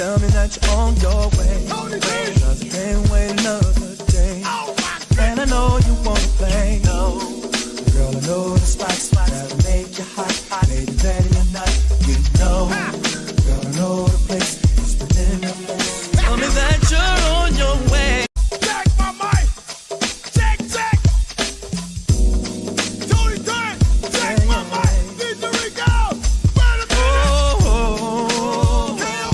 tell me that you're on your way. Cause I can't wait another day. And I know you wanna play. Girl, I know the spots that'll make you hot. Maybe ready or not, you know. Girl, I know the place is within your face. Tell me that you're on your way. Check my mic. Check. Tony Turn. Check my mic. DJ Rico. Burn it. KO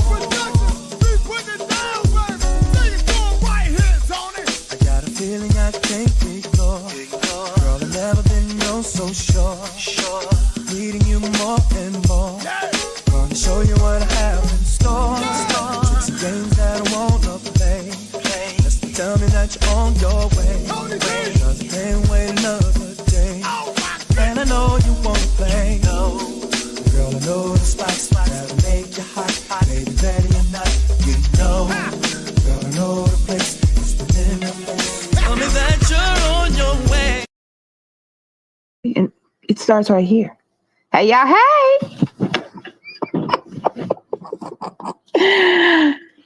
Productions. We put it down, baby. Say it going right here, Tony. I got a feeling I can't ignore. Girl, I've never been so sure. Needing you more and more. Gonna show you what I have in store. Tricks and games that I wanna play. Just tell me that you're on your way. Cause I can't wait another day. And I know you wanna play. Girl, I know the spots that'll make you hot. Maybe ready or not, you know. Girl, I know the place is within your face. Tell me that you're on your way. And it starts right here. Hey, y'all. Hey.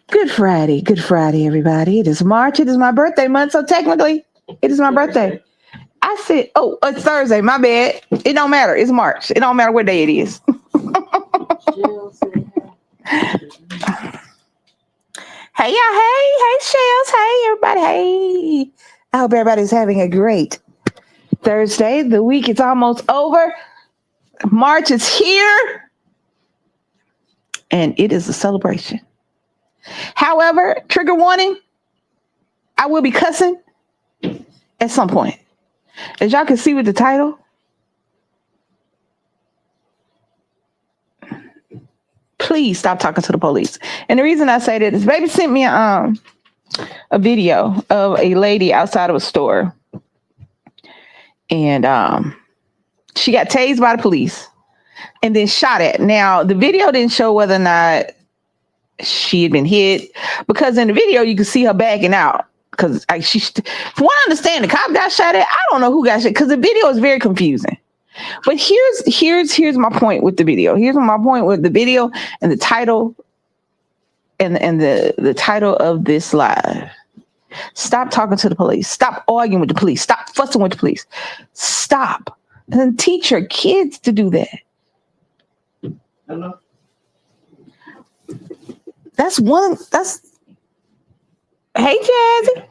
Good Friday, everybody. It is March. It is my birthday month. So technically, it is my birthday. I said, oh, it's Thursday. My bad. It don't matter. It's March. It don't matter what day it is. Hey, y'all. Hey, Shells. Hey, everybody. Hey. I hope everybody's having a great Thursday. The week is almost over. March is here. And it is a celebration. However, trigger warning, I will be cussing at some point. As y'all can see with the title, please stop talking to the police. And the reason I say that is baby sent me a video of a lady outside of a store. And she got tased by the police and then shot at. Now, the video didn't show whether or not she had been hit, because in the video you can see her backing out. Because from what I understand, the cop got shot at. I don't know who got shot because the video is very confusing. But here's my point with the video. Here's my point with the video and the title and the title of this live. Stop talking to the police. Stop arguing with the police. Stop fussing with the police. Stop. And teach your kids to do that. Hello. Hey, Jazzy.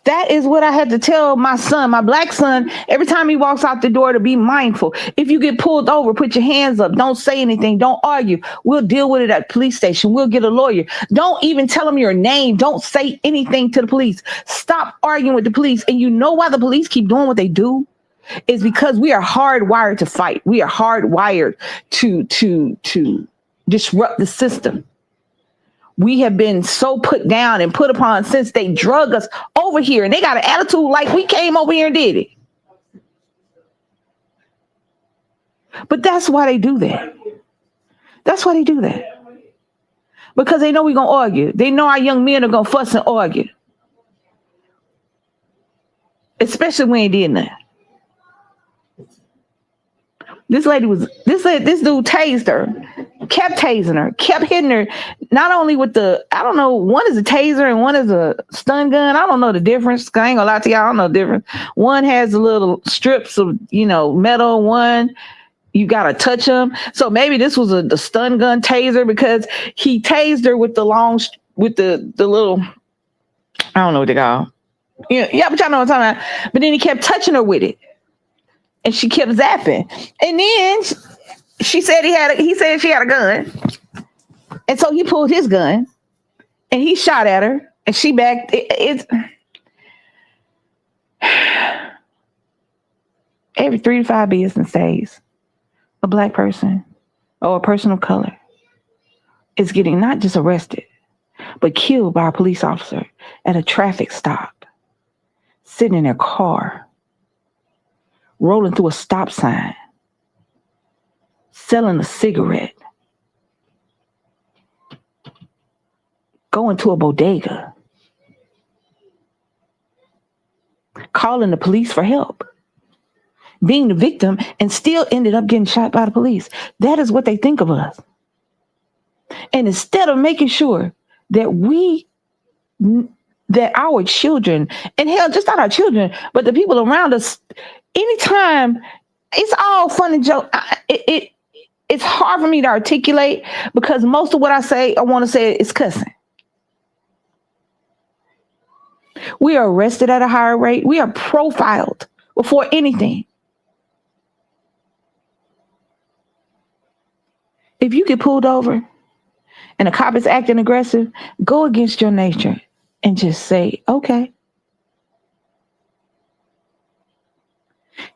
That is what I had to tell my son, my black son, every time he walks out the door, to be mindful. If you get pulled over, put your hands up. Don't say anything. Don't argue. We'll deal with it at the police station. We'll get a lawyer. Don't even tell them your name. Don't say anything to the police. Stop arguing with the police. And you know why the police keep doing what they do? Is because we are hardwired to fight. We are hardwired to disrupt the system. We have been so put down and put upon since they drug us over here, and they got an attitude like we came over here and did it. But that's why they do that. That's why they do that. Because they know we're going to argue. They know our young men are going to fuss and argue. Especially when they did nothing. This dude tased her, kept tasing her, kept hitting her, not only with one is a taser and one is a stun gun. I don't know the difference. I ain't gonna lie to y'all, I don't know the difference. One has the little strips of, metal. One, you gotta touch them. So maybe this was the stun gun taser, because he tased her with the little, I don't know what they call. Yeah, but y'all know what I'm talking about. But then he kept touching her with it. And she kept zapping. And then she said he said she had a gun. And so he pulled his gun and he shot at her and she backed. Every 3 to 5 business days, a black person or a person of color is getting not just arrested, but killed by a police officer at a traffic stop, sitting in their car, rolling through a stop sign, selling a cigarette, going to a bodega, calling the police for help, being the victim, and still ended up getting shot by the police. That is what they think of us. And instead of making sure that that our children, and hell, just not our children, but the people around us, anytime, it's all fun and joke. It's hard for me to articulate because most of what I want to say is cussing. We are arrested at a higher rate. We are profiled before anything. If you get pulled over and a cop is acting aggressive, go against your nature and just say, okay.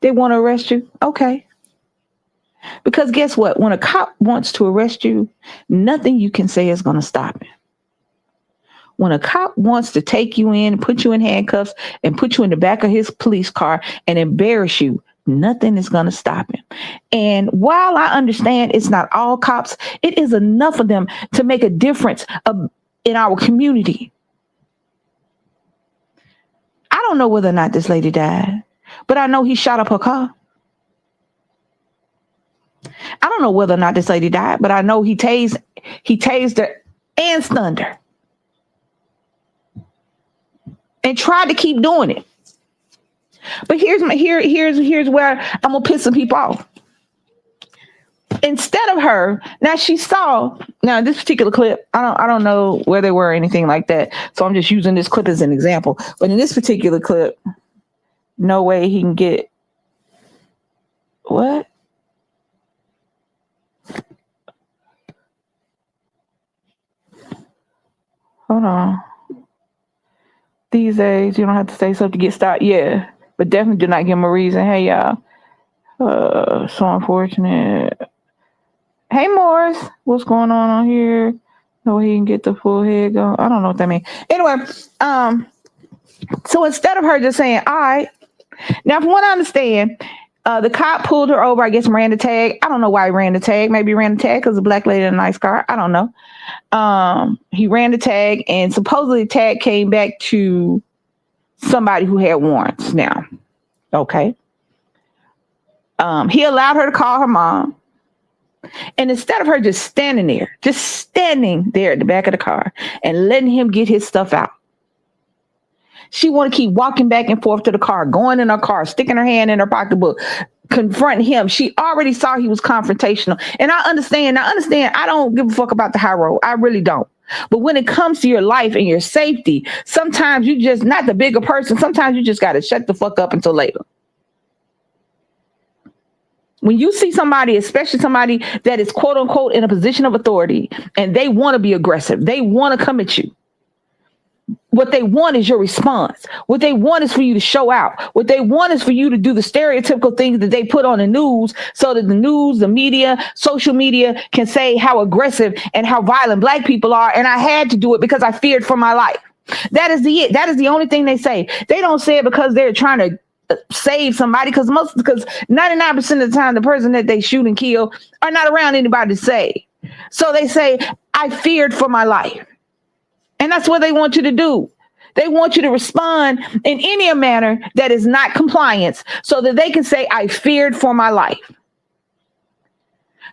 They want to arrest you? Okay. Because guess what? When a cop wants to arrest you, nothing you can say is going to stop him. When a cop wants to take you in, put you in handcuffs, and put you in the back of his police car and embarrass you, nothing is going to stop him. And while I understand it's not all cops, it is enough of them to make a difference in our community. I don't know whether or not this lady died, but I know he shot up her car. I don't know whether or not this lady died, but I know he tased her and stunned her. And tried to keep doing it. But here's where I'm gonna piss some people off. Instead of her, now this particular clip, I don't know where they were or anything like that. So I'm just using this clip as an example. But in this particular clip, no way he can get what? Hold on. These days, you don't have to say something to get stopped. Yeah, but definitely do not give them a reason. Hey, y'all. So unfortunate. Hey, Morris. What's going on here? No, he can get the full head going. I don't know what that means. Anyway, so instead of her just saying, all right. Now, from what I understand, the cop pulled her over, I guess, ran the tag. I don't know why he ran the tag. Maybe he ran the tag because the black lady in a nice car. I don't know. He ran the tag, and supposedly the tag came back to somebody who had warrants now. Okay. He allowed her to call her mom. And instead of her just standing there at the back of the car and letting him get his stuff out, she want to keep walking back and forth to the car, going in her car, sticking her hand in her pocketbook, confronting him. She already saw he was confrontational. And I understand. I don't give a fuck about the high road. I really don't. But when it comes to your life and your safety, sometimes you just, not the bigger person, sometimes you just got to shut the fuck up until later. When you see somebody, especially somebody that is quote unquote in a position of authority, and they want to be aggressive, they want to come at you. What they want is your response. What they want is for you to show out. What they want is for you to do the stereotypical things that they put on the news so that the news, the media, social media can say how aggressive and how violent black people are. And I had to do it because I feared for my life. That is the only thing they say. They don't say it because they're trying to save somebody, because 99% of the time the person that they shoot and kill are not around anybody to save. So they say, I feared for my life. And that's what they want you to do. They want you to respond in any manner that is not compliance so that they can say, I feared for my life.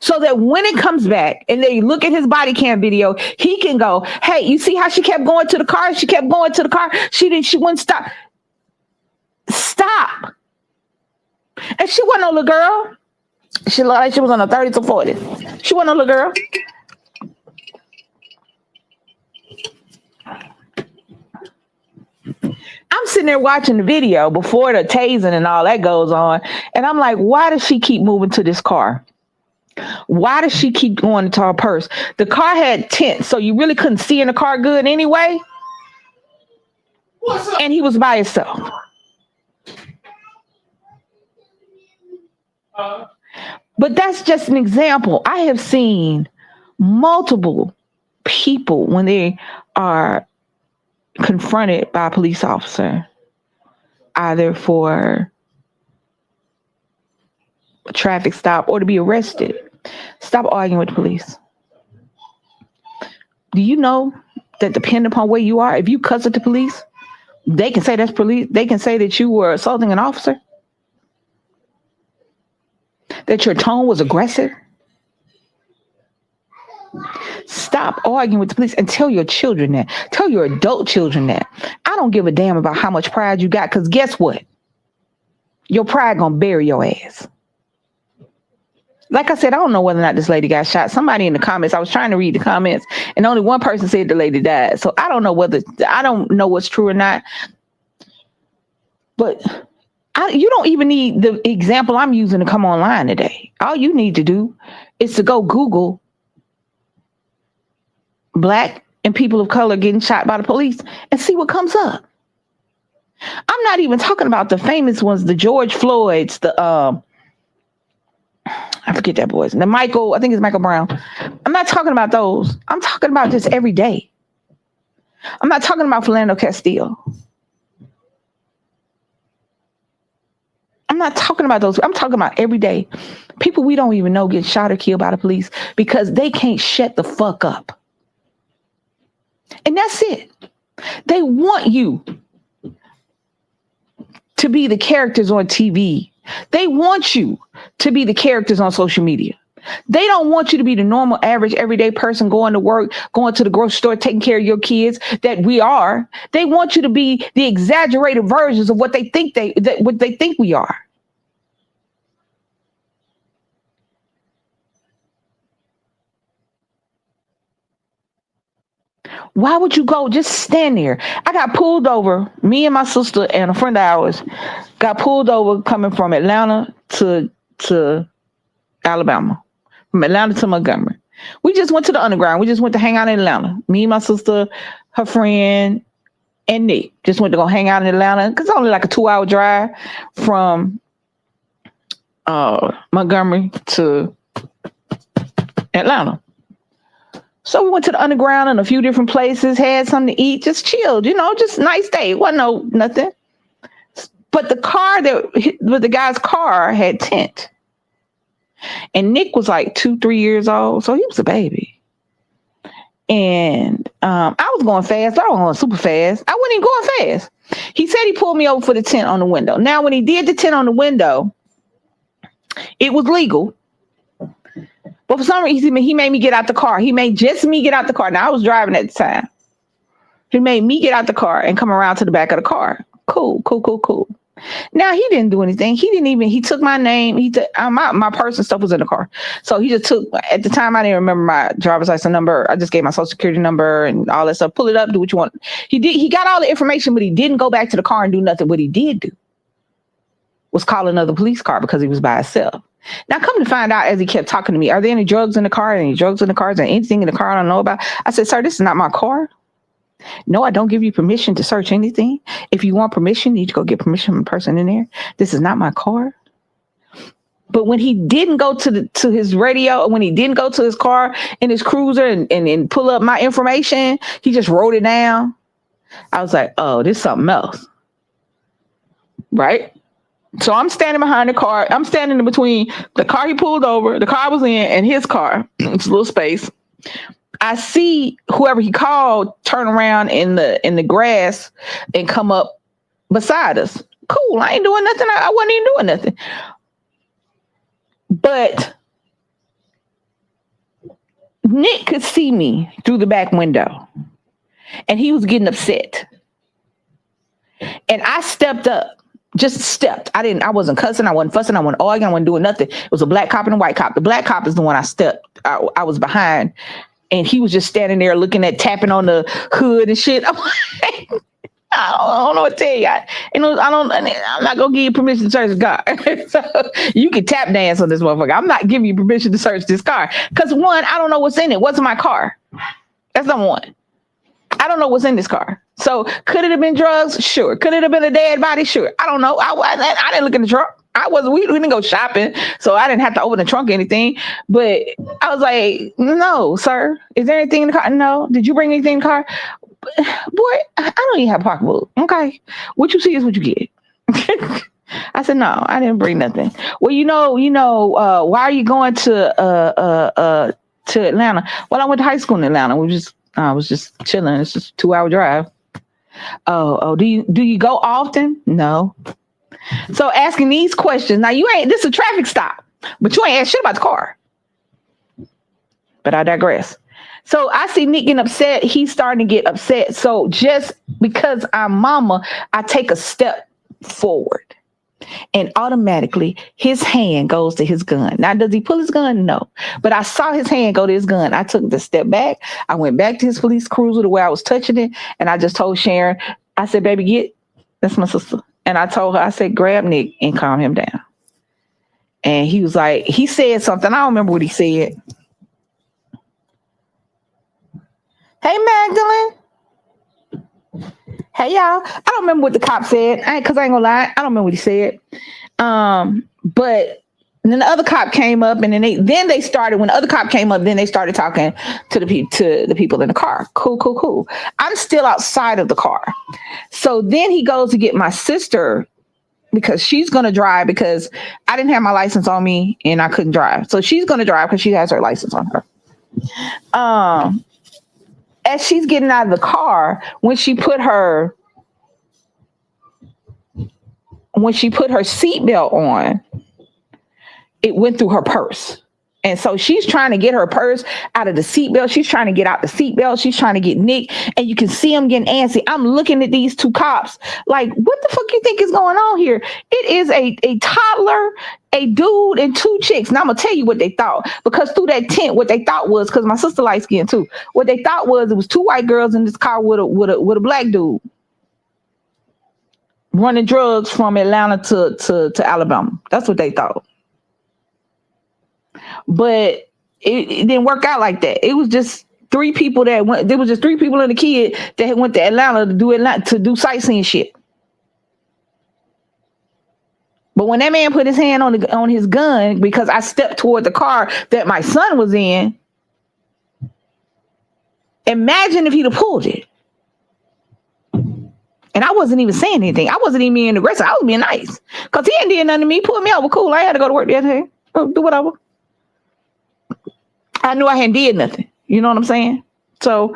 So that when it comes back and they look at his body cam video, he can go, hey, you see how she kept going to the car? She kept going to the car. She wouldn't stop. Stop. And she wasn't no little girl. She looked like she was on the 30s or 40s. She wasn't no little girl. I'm sitting there watching the video before the tasing and all that goes on. And I'm like, why does she keep moving to this car? Why does she keep going to her purse? The car had tint, so you really couldn't see in the car good anyway. What's up? And he was by himself. But that's just an example. I have seen multiple people when they are confronted by a police officer, either for a traffic stop or to be arrested, stop arguing with the police. Do you know that depending upon where you are, if you cuss at the police, they can say that's police. They can say that you were assaulting an officer, that your tone was aggressive. Stop arguing with the police and tell your children that. Tell your adult children that. I don't give a damn about how much pride you got, because guess what? Your pride gonna bury your ass. Like I said, I don't know whether or not this lady got shot. Somebody in the comments, I was trying to read the comments, and only one person said the lady died. So I don't know what's true or not. But you don't even need the example I'm using to come online today. All you need to do is to go Google Black and people of color getting shot by the police and see what comes up. I'm not even talking about the famous ones, the George Floyds, I forget that boy's, the Michael, I think it's Michael Brown. I'm not talking about those. I'm talking about just every day. I'm not talking about Philando Castile. I'm not talking about those. I'm talking about every day. People we don't even know get shot or killed by the police because they can't shut the fuck up. And that's it. They want you to be the characters on TV. They want you to be the characters on social media. They don't want you to be the normal, average, everyday person going to work, going to the grocery store, taking care of your kids that we are. They want you to be the exaggerated versions of what they think we are. Why would you go just stand there? I got pulled over. Me and my sister and a friend of ours got pulled over coming from Atlanta to Alabama, from Atlanta to Montgomery. We just went to the underground. We just went to hang out in Atlanta. Me, my sister, her friend, and Nick just went to go hang out in Atlanta because it's only like a 2-hour drive from Montgomery to Atlanta. So we went to the underground and a few different places, had something to eat, just chilled, just nice day. It wasn't nothing. But the guy's car had tint. And Nick was like 2-3 years old, so he was a baby. And I was going fast, but I wasn't going super fast. I wasn't even going fast. He said he pulled me over for the tint on the window. Now, when he did the tint on the window, it was legal. But for some reason, he made me get out the car. He made just me get out the car. Now, I was driving at the time. He made me get out the car and come around to the back of the car. Cool. Now, he didn't do anything. He took my name. My purse and stuff was in the car. So he just took, at the time, I didn't remember my driver's license number. I just gave my social security number and all that stuff. Pull it up, do what you want. He got all the information, but he didn't go back to the car and do nothing. What he did do was call another police car because he was by himself. Now, come to find out, as he kept talking to me, are there any drugs in the car? Any drugs in the car? Is there anything in the car I don't know about? I said, sir, this is not my car. No, I don't give you permission to search anything. If you want permission, you need to go get permission from the person in there. This is not my car. But when he didn't go to his radio, when he didn't go to his car in his cruiser and pull up my information, he just wrote it down. I was like, oh, this is something else. Right? So I'm standing behind the car. I'm standing in between the car he pulled over, the car I was in, and his car. It's a little space. I see whoever he called turn around in the grass and come up beside us. Cool. I ain't doing nothing. I wasn't even doing nothing. But Nick could see me through the back window, and he was getting upset. And I stepped up. Just stepped. I wasn't cussing. I wasn't fussing. I wasn't arguing. I wasn't doing nothing. It was a black cop and a white cop. The black cop is the one I stepped. I was behind, and he was just standing there tapping on the hood and shit. I'm like, I don't know what to tell you. I'm not gonna give you permission to search the car. So you can tap dance on this motherfucker. I'm not giving you permission to search this car because one, I don't know what's in it. What's in my car? That's number one. I don't know what's in this car. So could it have been drugs? Sure. Could it have been a dead body? Sure. I don't know. I didn't look in the trunk. We didn't go shopping, so I didn't have to open the trunk or anything. But I was like, no, sir. Is there anything in the car? No. Did you bring anything in the car? Boy, I don't even have a pocketbook. Okay. What you see is what you get. I said, no, I didn't bring nothing. Well, why are you going to Atlanta? Well, I went to high school in Atlanta. I was just chilling. It's just a 2-hour drive. Oh, do you go often? No. So asking these questions. Now this is a traffic stop, but you ain't asked shit about the car. But I digress. So I see Nick getting upset. He's starting to get upset. So just because I'm mama, I take a step forward. And automatically his hand goes to his gun. Now, does he pull his gun? No. But I saw his hand go to his gun. I took the step back. I went back to his police cruiser to where I was touching it. And I just told Sharon, I said, baby, that's my sister. And I told her, I said, grab Nick and calm him down. And he was like, he said something. I don't remember what he said. Hey, Magdalene. Hey, y'all. I don't remember what the cop said. Because I ain't gonna lie. I don't remember what he said. But then the other cop came up, and then they started. When the other cop came up, then they started talking to the people in the car. Cool. I'm still outside of the car. So then he goes to get my sister because she's gonna drive because I didn't have my license on me and I couldn't drive. So she's gonna drive because she has her license on her. As she's getting out of the car, when she put her seatbelt on, it went through her purse. And so she's trying to get her purse out of the seatbelt. She's trying to get out the seatbelt. She's trying to get Nick. And you can see him getting antsy. I'm looking at these two cops like, what the fuck you think is going on here? It is a toddler, a dude, and two chicks. Now I'm going to tell you what they thought. Because through that tent, what they thought was, because my sister light skinned too, what they thought was it was two white girls in this car with a black dude running drugs from Atlanta to Alabama. That's what they thought. But it didn't work out like that. It was just three people that went. There was just three people and a kid that went to Atlanta to do sightseeing shit. But when that man put his hand on his gun, because I stepped toward the car that my son was in, imagine if he'd have pulled it. And I wasn't even saying anything. I wasn't even being aggressive. I was being nice because he ain't did nothing to me. Pulled me over, cool. I had to go to work the other day. Do whatever. I knew I hadn't did nothing. You know what I'm saying? So,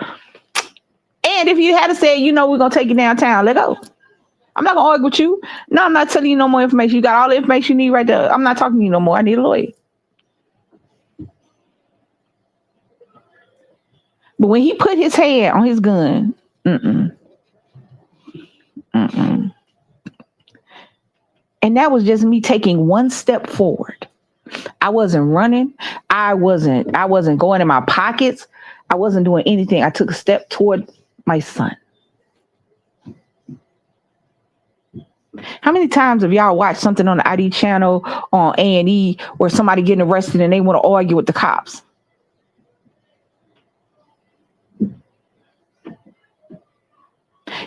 and if you had to say, we're going to take you downtown, let go. I'm not going to argue with you. No, I'm not telling you no more information. You got all the information you need right there. I'm not talking to you no more. I need a lawyer. But when he put his hand on his gun, and that was just me taking one step forward. I wasn't running. I wasn't going in my pockets. I wasn't doing anything. I took a step toward my son. How many times have y'all watched something on the ID channel on A&E where somebody getting arrested and they want to argue with the cops?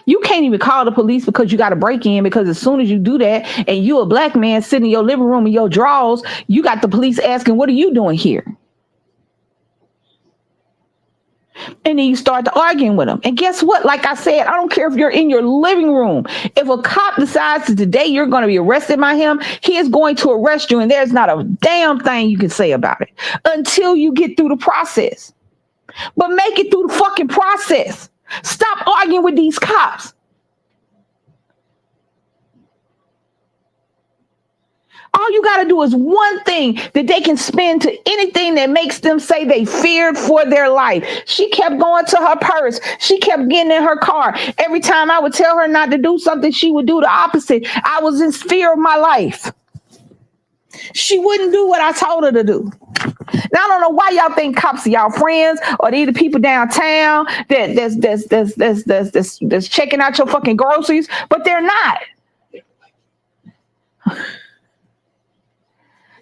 You can't even call the police because you got to break in, because as soon as you do that and you a black man sitting in your living room in your drawers, you got the police asking, what are you doing here? And then you start to arguing with them. And guess what? Like I said, I don't care if you're in your living room. If a cop decides that today you're going to be arrested by him, he is going to arrest you. And there's not a damn thing you can say about it until you get through the process. But make it through the fucking process. Stop arguing with these cops. All you got to do is one thing that they can spend to anything that makes them say they feared for their life. She kept going to her purse. She kept getting in her car. Every time I would tell her not to do something, she would do the opposite. I was in fear of my life. She wouldn't do what I told her to do. Now, I don't know why y'all think cops are y'all friends, or these the people downtown that's checking out your fucking groceries, but they're not.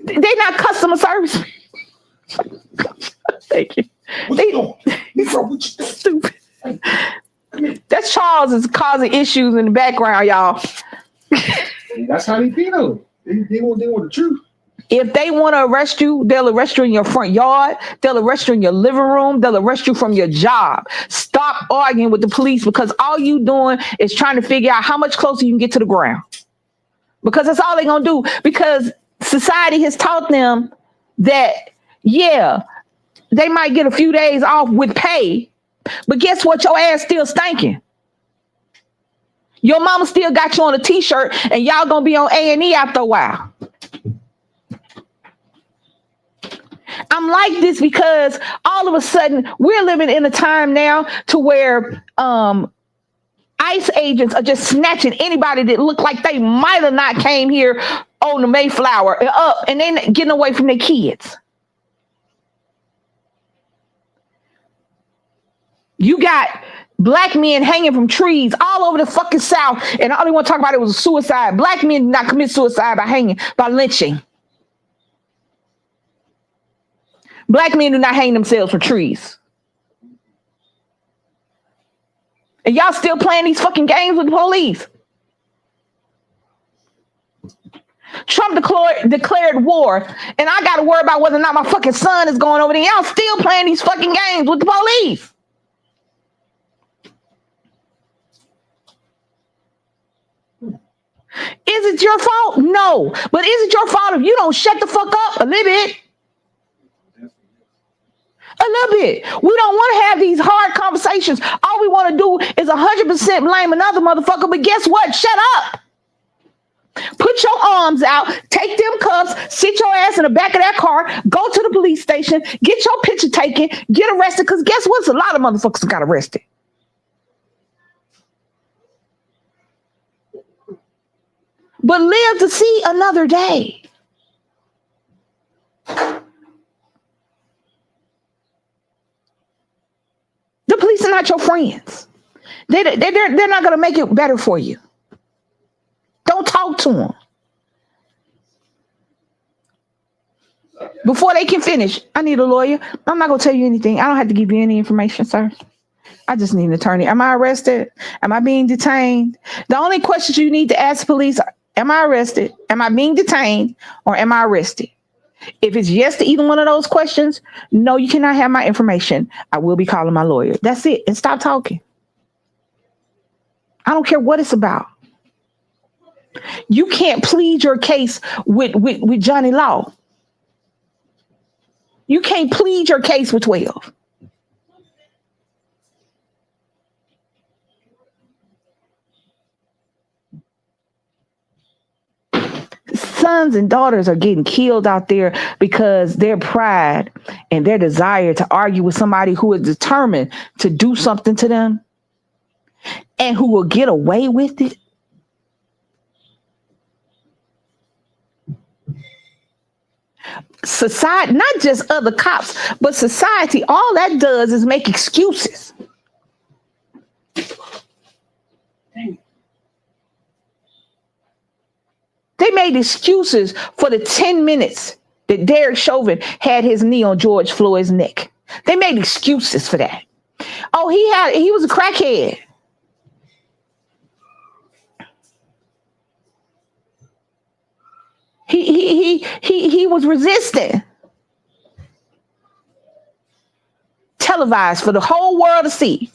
They're not customer service. Thank you. Stupid. That's Charles is causing issues in the background, y'all. That's how they feel. They want the truth. If they want to arrest you, they'll arrest you in your front yard. They'll arrest you in your living room. They'll arrest you from your job. Stop arguing with the police, because all you doing is trying to figure out how much closer you can get to the ground. Because that's all they're going to do. Because society has taught them that, yeah, they might get a few days off with pay, but guess what? Your ass still stinking. Your mama still got you on a t-shirt, and y'all going to be on A&E after a while. I'm like this because all of a sudden we're living in a time now to where ICE agents are just snatching anybody that look like they might have not came here on the Mayflower up, and then getting away from their kids. You got black men hanging from trees all over the fucking South, and all they want to talk about it was a suicide. Black men did not commit suicide by hanging, by lynching. Black men do not hang themselves from trees. And y'all still playing these fucking games with the police. Trump declared war, and I got to worry about whether or not my fucking son is going over there. Y'all still playing these fucking games with the police. Is it your fault? No. But is it your fault if you don't shut the fuck up a little bit? A little bit. We don't want to have these hard conversations. All we want to do is 100% blame another motherfucker. But guess what? Shut up. Put your arms out, take them cuffs, sit your ass in the back of that car, go to the police station, get your picture taken, get arrested. Because guess what? A lot of motherfuckers got arrested. But live to see another day. The police are not your friends. They're not going to make it better for you. Don't talk to them. Before they can finish, I need a lawyer. I'm not going to tell you anything. I don't have to give you any information, sir. I just need an attorney. Am I arrested? Am I being detained? The only questions you need to ask police are, am I arrested? Am I being detained? Or am I arrested? If it's yes to either one of those questions, no, you cannot have my information. I will be calling my lawyer. That's it. And stop talking. I don't care what it's about. You can't plead your case with Johnny Law. You can't plead your case with 12. Sons and daughters are getting killed out there because their pride and their desire to argue with somebody who is determined to do something to them and who will get away with it. Society, not just other cops, but society, all that does is make excuses. They made excuses for the 10 minutes that Derek Chauvin had his knee on George Floyd's neck. They made excuses for that. Oh, he was a crackhead. He was resisting. Televised for the whole world to see.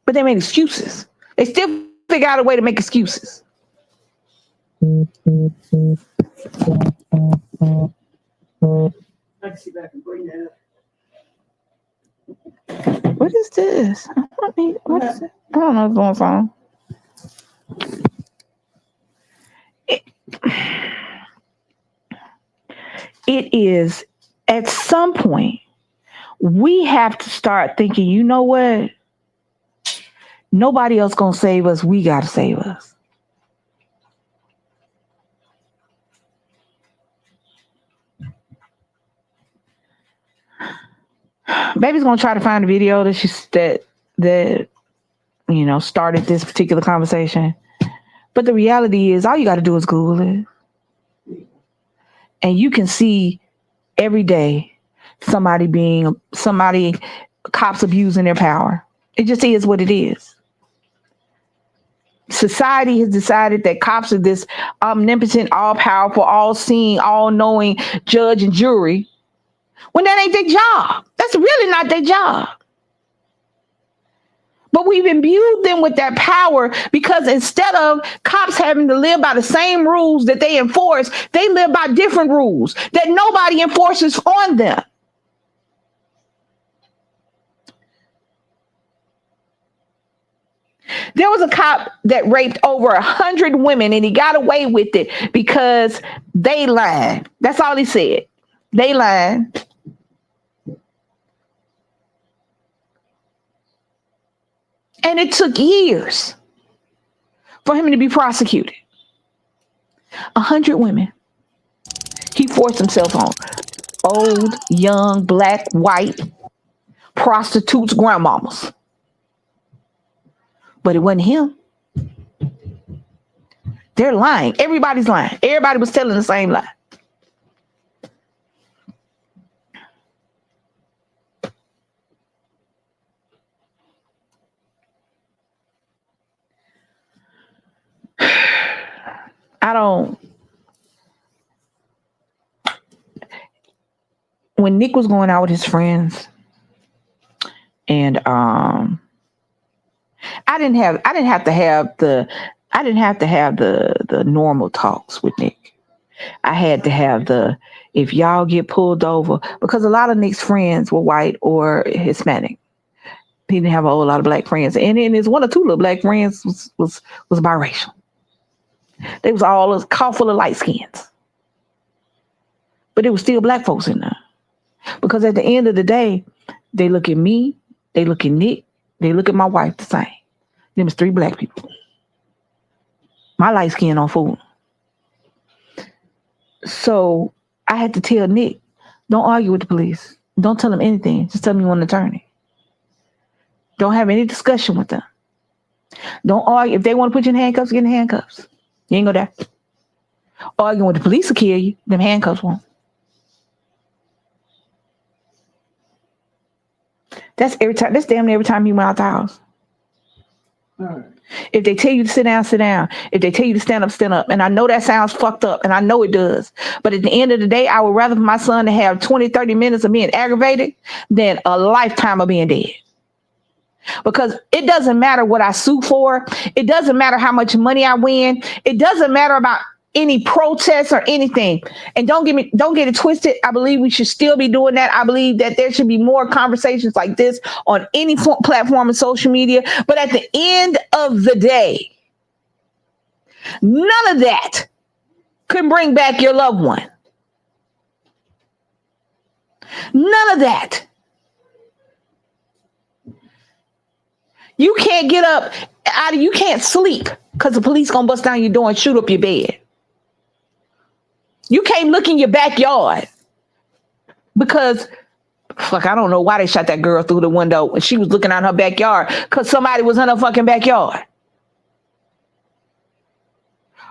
But they made excuses. They still figure out a way to make excuses. I can see back and bring that up. What is this? What is it? I don't know what's going on. It is at some point we have to start thinking, you know what? Nobody else gonna save us. We gotta save us. Baby's gonna try to find a video that started this particular conversation. But the reality is, all you got to do is Google it. And you can see every day cops abusing their power. It just is what it is. Society has decided that cops are this omnipotent, all-powerful, all-seeing, all-knowing judge and jury, when that ain't their job. That's really not their job. But we've imbued them with that power because instead of cops having to live by the same rules that they enforce, they live by different rules that nobody enforces on them. There was a cop that raped over 100 women and he got away with it because they lied. That's all he said. They lied. And it took years for him to be prosecuted. 100 women. He forced himself on. Old, young, black, white, prostitutes, grandmamas. But it wasn't him. They're lying. Everybody's lying. Everybody was telling the same lie. When Nick was going out with his friends, and I didn't have to have the normal talks with Nick. I had to have the, if y'all get pulled over, because a lot of Nick's friends were white or Hispanic. He didn't have a whole lot of black friends, and then his one or two little black friends was biracial. They was all a car full of light skins, but there was still black folks in there. Because at the end of the day, they look at me, they look at Nick, they look at my wife the same. There was 3 black people. My light skin on food. So I had to tell Nick, don't argue with the police. Don't tell them anything. Just tell them you want an attorney. Don't have any discussion with them. Don't argue. If they want to put you in handcuffs, get in handcuffs. You ain't gonna die. Arguing with the police will kill you. Them handcuffs won't. That's every time. That's damn near every time you went out the house. All right. If they tell you to sit down, sit down. If they tell you to stand up, stand up. And I know that sounds fucked up, and I know it does. But at the end of the day, I would rather for my son to have 20, 30 minutes of being aggravated than a lifetime of being dead. Because it doesn't matter what I sue for. It doesn't matter how much money I win. It doesn't matter about any protests or anything. And don't get it twisted. I believe we should still be doing that. I believe that there should be more conversations like this on any platform of social media. But at the end of the day, none of that can bring back your loved one. None of that. You can't get up you can't sleep because the police gonna bust down your door and shoot up your bed. You can't look in your backyard because, I don't know why they shot that girl through the window when she was looking out her backyard because somebody was in her fucking backyard.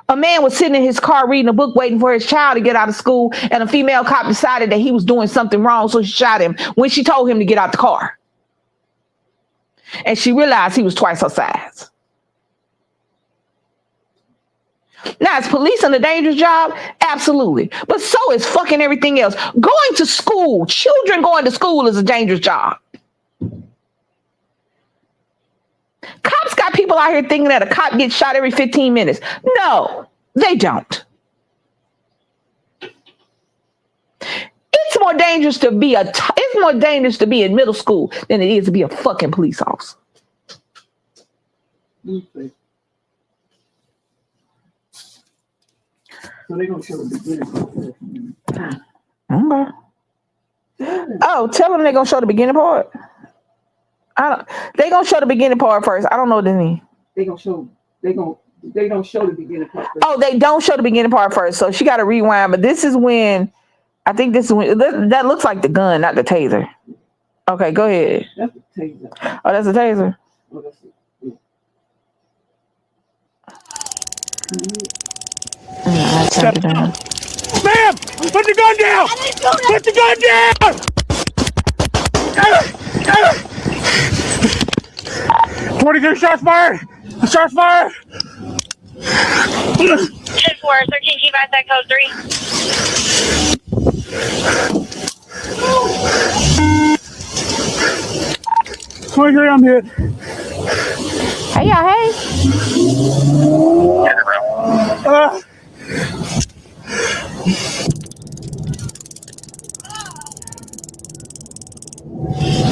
A man was sitting in his car reading a book waiting for his child to get out of school, and a female cop decided that he was doing something wrong, so she shot him when she told him to get out the car. And she realized he was twice her size. Now, is policing a dangerous job? Absolutely. But so is fucking everything else. Going to school, children going to school is a dangerous job. Cops got people out here thinking that a cop gets shot every 15 minutes. No, they don't. It's more dangerous to be in middle school than it is to be a fucking police officer. Okay. So they're gonna show the beginning. Okay. Oh, tell them they're gonna show the beginning part. They gonna show the beginning part first. I don't know what they mean. They don't show the beginning part first. Oh, they don't show the beginning part first. So she got to rewind. But this is when, I think this is when, that looks like the gun, not the taser. Okay, go ahead. That's the taser. Oh, that's a taser. Oh, that's it. I turned it down. Ma'am, put the gun down! Put the gun down! 23 shots fired! Shots fired! 10-4, 13 G by side code 3. I'm hit. Hey, y'all, hey.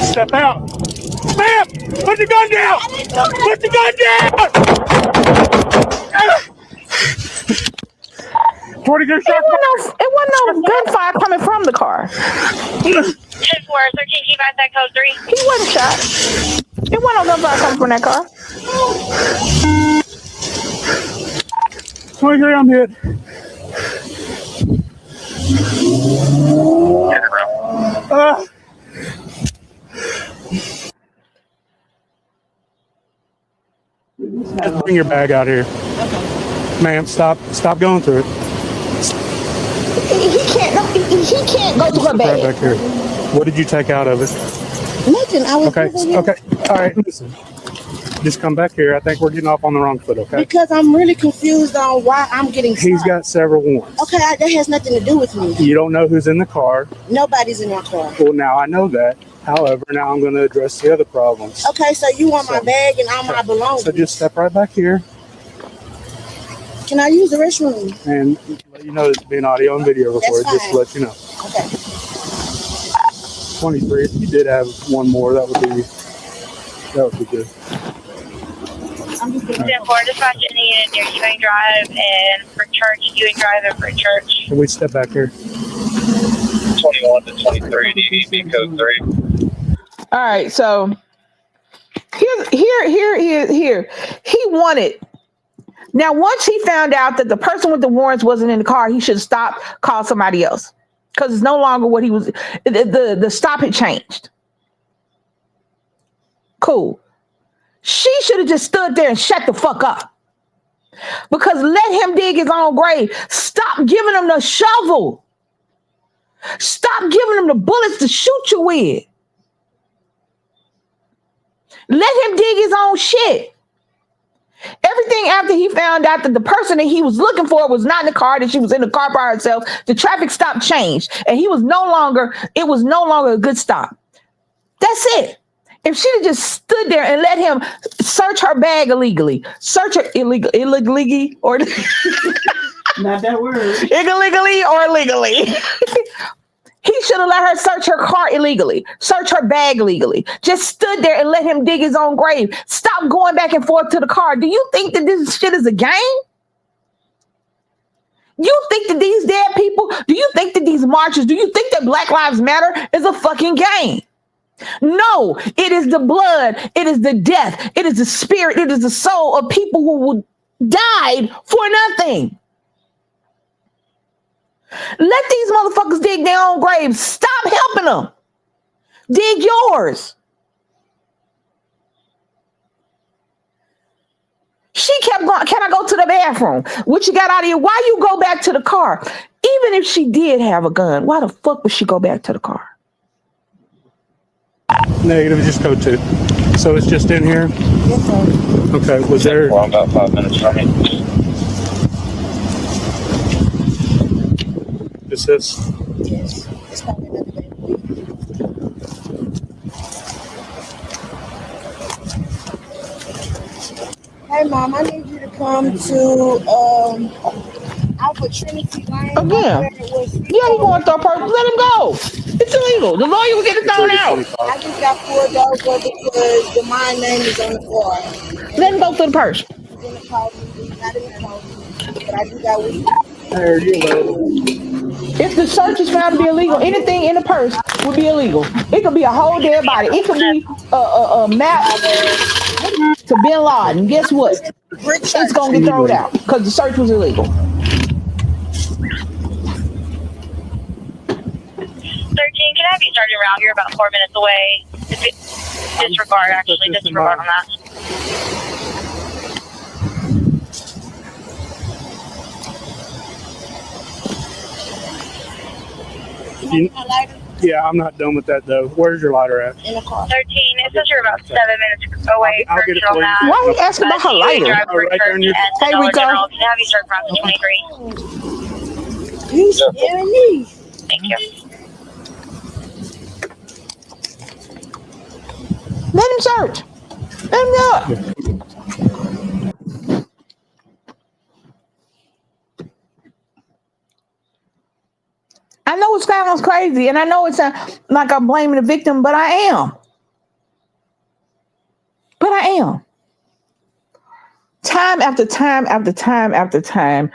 Step out. Ma'am, put the gun down! Put the gun down! 22 It shot. wasn't no gunfire coming from the car. 10-4, 13, keep outside code 3. He wasn't shot. It wasn't no gunfire coming from that car. 23, I'm hit. Just bring your bag out here. Ma'am, stop going through it. He can't. No, he can't go to her Right bag. back here. What did you take out of it? Nothing. I was Okay, okay. All right, listen. Just come back here. I think we're getting off on the wrong foot, okay? because I'm really confused on why I'm getting He's stopped. got several warrants. Okay, that has nothing to do with me. You don't know who's in the car. Nobody's in my car. Well, now I know that. However, now I'm going to address the other problems. Okay, so you want my So- bag and all my belongings. So just step right back here Can I use the restroom? and let you know it's being audio and video recorded, just to fine. let you know. Okay. 23, if you did have one more, that would be good. I'm just 10-4, dispatch in the unit near Ewing Drive and for church, Ewing Drive and for church. Can we step back here? 21 to 23, DEB code 3. All right, so here. He wanted. Now, once he found out that the person with the warrants wasn't in the car, he should stop, call somebody else, because it's no longer what he was. The stop had changed. Cool. She should have just stood there and shut the fuck up. Because let him dig his own grave. Stop giving him the shovel. Stop giving him the bullets to shoot you with. Let him dig his own shit. Everything after he found out that the person that he was looking for was not in the car, that she was in the car by herself, the traffic stop changed. And it was no longer a good stop. That's it. If she'd have just stood there and let him search her bag illegally, search her illegally or Not that word. illegally or legally. He should have let her search her car illegally, search her bag illegally. Just stood there and let him dig his own grave. Stop going back and forth to the car. Do you think that this shit is a game? You think that these dead people, do you think that these marches, do you think that Black Lives Matter is a fucking game? No, it is the blood, it is the death, it is the spirit, it is the soul of people who died for nothing. Let these motherfuckers dig their own graves. Stop helping them. Dig yours. She kept going, can I go to the bathroom? What you got out of here? Why you go back to the car? Even if she did have a gun, why the fuck would she go back to the car? Negative, just code 2. So it's just in here? Yes, sir. Okay, was there... Well, I'm about 5 minutes from it. Is this... Yes. It's probably another day. Hey, Mom, I need you to come to Alpha Trinity Lane. Again. Yeah, he going through a person. Let him go. It's illegal. The lawyer will get it thrown out. I just got pulled over because my name is on the car. Let him go through the purse. He's in the car, he's not in the car, but I just got weed. If the search is found to be illegal, anything in the purse would be illegal. It could be a whole dead body. It could be a map to Bin Laden. Guess what? It's gonna get thrown out because the search was illegal. 13, can I have you starting around? You're about 4 minutes away. Disregard on that. My lighter Yeah, I'm not done with that, though. Where's your lighter at? in the car. 13, it says you're about 7 minutes away. I'll get it for you. that. Why are we asking about her lighter? Drive for Right there in your- church and Hey, Dollar Rico. General. Can I have you start around the 23? You scaring me. Thank you. Let him search. Let him do it. I know it sounds crazy, and I know it sounds like I'm blaming the victim, but I am. But I am. Time after time after time after time,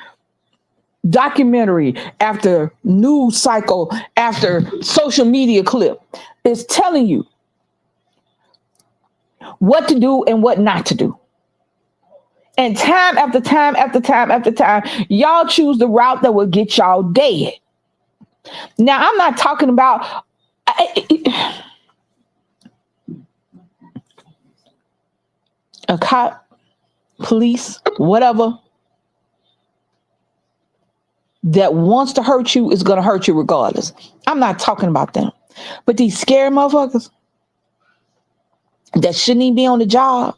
documentary after news cycle after social media clip is telling you what to do and what not to do. And time after time after time after time, y'all choose the route that will get y'all dead. Now, I'm not talking about a cop, police, whatever, that wants to hurt you is going to hurt you regardless. I'm not talking about them. But these scary motherfuckers that shouldn't even be on the job,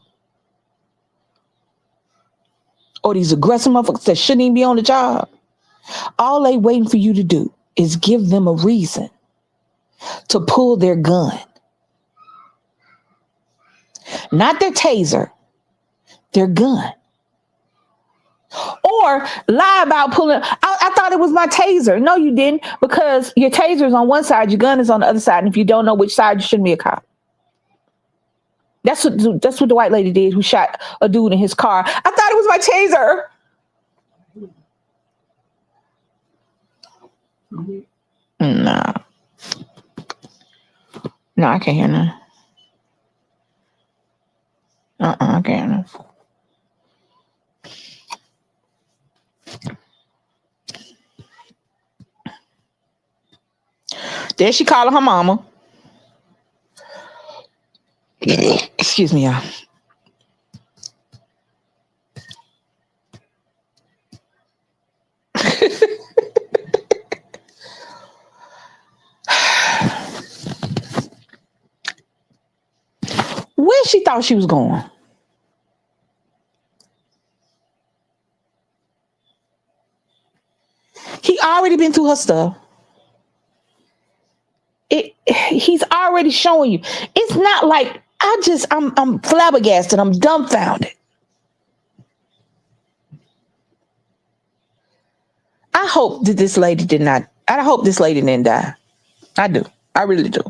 or these aggressive motherfuckers that shouldn't even be on the job, all they waiting for you to do is give them a reason to pull their gun. Not their taser, their gun. Or lie about pulling. I thought it was my taser. No, you didn't, because your taser is on one side, your gun is on the other side. And if you don't know which side, you shouldn't be a cop. That's what the white lady did who shot a dude in his car. I thought it was my taser. Nah. No, I can't hear none. I can't hear none. There she calling her mama. Excuse me, y'all. Where she thought she was going? He already been through her stuff. He's already showing you. It's not like I'm flabbergasted. I'm dumbfounded. I hope that this lady did not. I hope this lady didn't die. I do. I really do.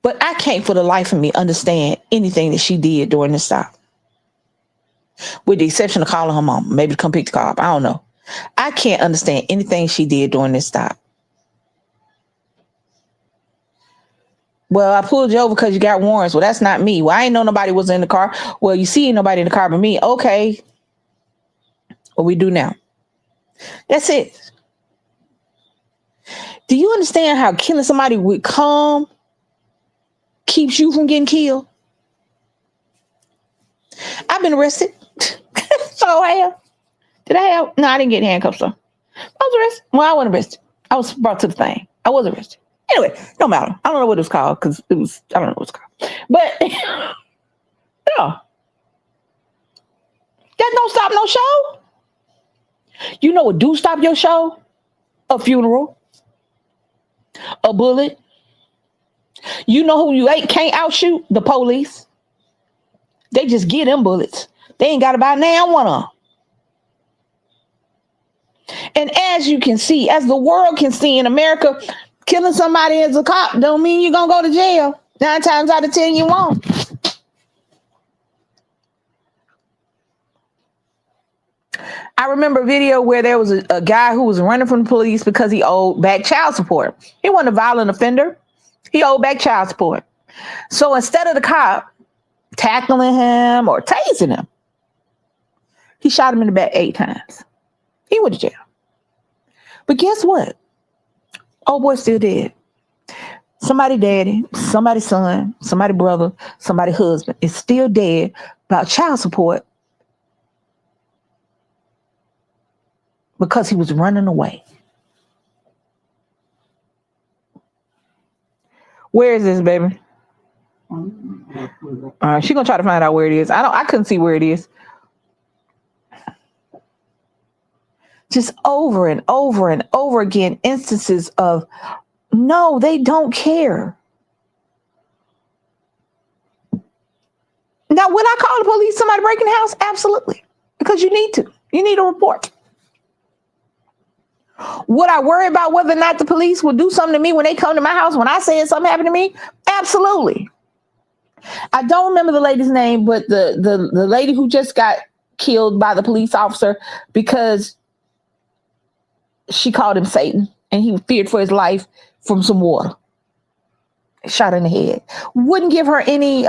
But I can't for the life of me understand anything that she did during this stop. With the exception of calling her mom, maybe to come pick the car up. I don't know. I can't understand anything she did during this stop. Well, I pulled you over because you got warrants. Well, that's not me. Well, I ain't know nobody was in the car. Well, you see nobody in the car but me. Okay. What we do now? That's it. Do you understand how killing somebody with calm keeps you from getting killed? I've been arrested. So I have. Did I have? No, I didn't get handcuffs though. I was arrested. Well, I wasn't arrested. I was brought to the thing. I was arrested. Anyway, no matter. I don't know what it was called because it was, I don't know what it's called. But yeah. That don't stop no show. You know what do stop your show? A funeral. A bullet. You know who you can't outshoot? The police. They just get them bullets. They ain't got to buy now one of them. And as you can see, as the world can see in America, killing somebody as a cop don't mean you're going to go to jail. 9 times out of 10, you won't. I remember a video where there was a guy who was running from the police because he owed back child support. He wasn't a violent offender. He owed back child support. So instead of the cop tackling him or tasing him, he shot him in the back 8 times. He went to jail. But guess what? Old boy still dead. Somebody daddy, somebody son, somebody brother, somebody husband is still dead about child support because he was running away. Where is this, baby? All right, she's gonna try to find out where it is. I couldn't see where it is. Just over and over and over again, instances of no, they don't care. Now, will I call the police? Somebody breaking the house? Absolutely, because you need to. You need a report. Would I worry about whether or not the police will do something to me when they come to my house when I say something happened to me? Absolutely. I don't remember the lady's name, but the lady who just got killed by the police officer because she called him Satan and he feared for his life from some water. Shot in the head. Wouldn't give her any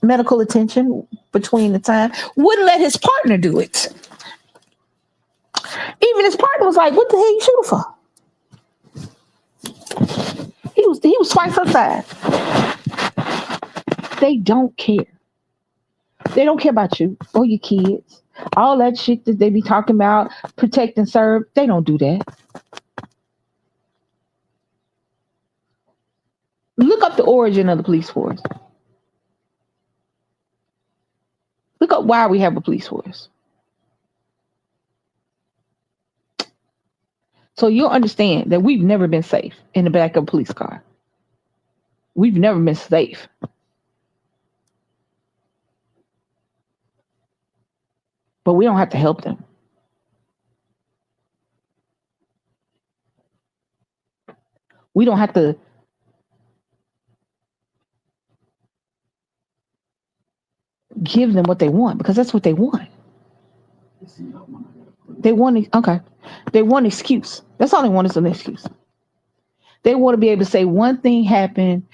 medical attention between the time. Wouldn't let his partner do it. Even his partner was like, "What the hell you shooting for?" He was twice her size. They don't care. They don't care about you or your kids. All that shit that they be talking about, protect and serve. They don't do that. Look up the origin of the police force. Look up why we have a police force. So you'll understand that we've never been safe in the back of a police car. We've never been safe. But we don't have to help them. We don't have to give them what they want because that's what they want. They want They want an excuse. That's all they want is an excuse. They want to be able to say one thing happened.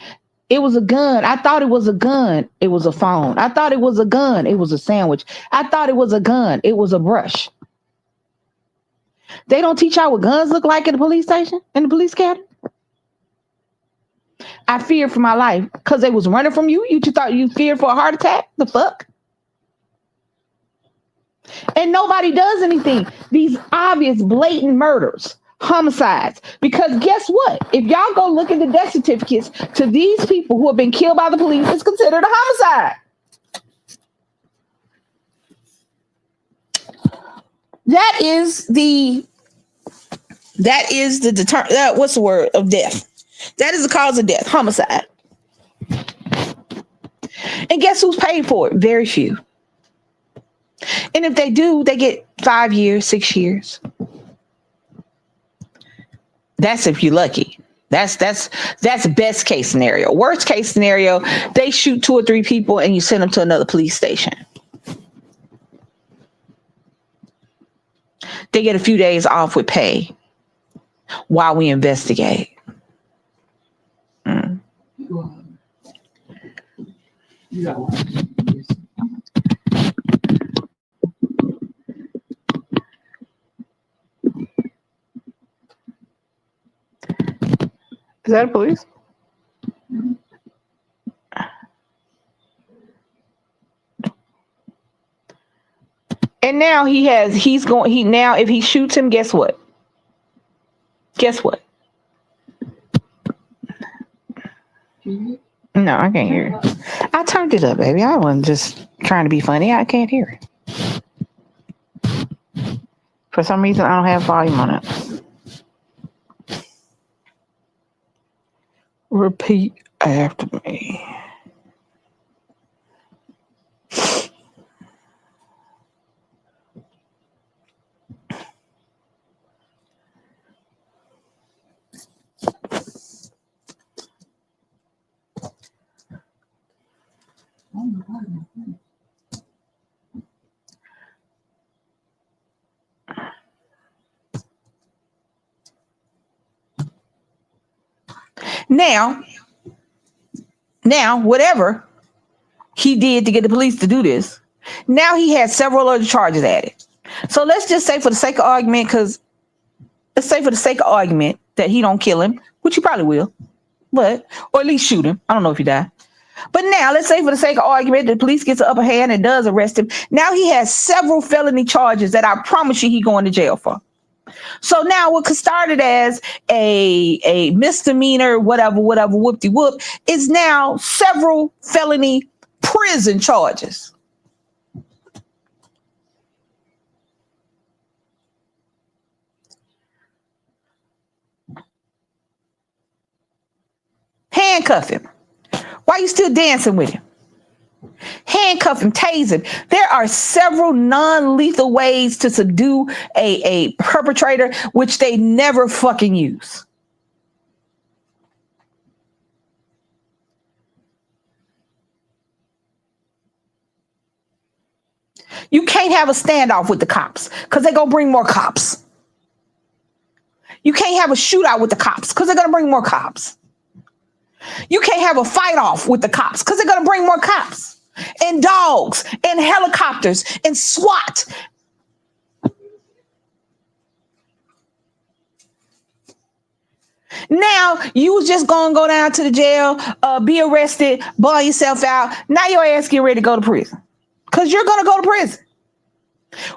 It was a gun. I thought it was a gun. It was a phone. I thought it was a gun. It was a sandwich. I thought it was a gun. It was a brush. They don't teach y'all what guns look like at the police station, in the police academy. I feared for my life because they was running from you. You thought you feared for a heart attack? The fuck? And nobody does anything. These obvious, blatant murders, homicides. Because guess what? If y'all go look at the death certificates to these people who have been killed by the police, it's considered a homicide. That is the what's the word of death? That is the cause of death, homicide. And guess who's paid for it? Very few. And if they do, they get 5 years, 6 years. That's if you're lucky. That's best case scenario. Worst case scenario, they shoot 2 or 3 people and you send them to another police station. They get a few days off with pay while we investigate. You got one. Is that a police? And now now if he shoots him, guess what? Guess what? No, I can't hear it. I turned it up, baby. I wasn't just trying to be funny. I can't hear it. For some reason, I don't have volume on it. Repeat after me. Now, whatever he did to get the police to do this, now he has several other charges added. So let's just say for the sake of argument, that he don't kill him, which he probably will, or at least shoot him. I don't know if he died. But now let's say for the sake of argument, the police gets the upper hand and does arrest him. Now he has several felony charges that I promise you he going to jail for. So now what started as a misdemeanor, whatever, whoop-de-whoop, is now several felony prison charges. Handcuff him. Why you still dancing with him? handcuff him, tase him. There are several non-lethal ways to subdue a perpetrator, which they never fucking use. You can't have a standoff with the cops because they're gonna bring more cops. You can't have a shootout with the cops because they're gonna bring more cops. You can't have a fight off with the cops because they're gonna bring more cops and dogs and helicopters and SWAT. Now you was just gonna go down to the jail, be arrested, ball yourself out. Now your ass get ready to go to prison because you're gonna go to prison.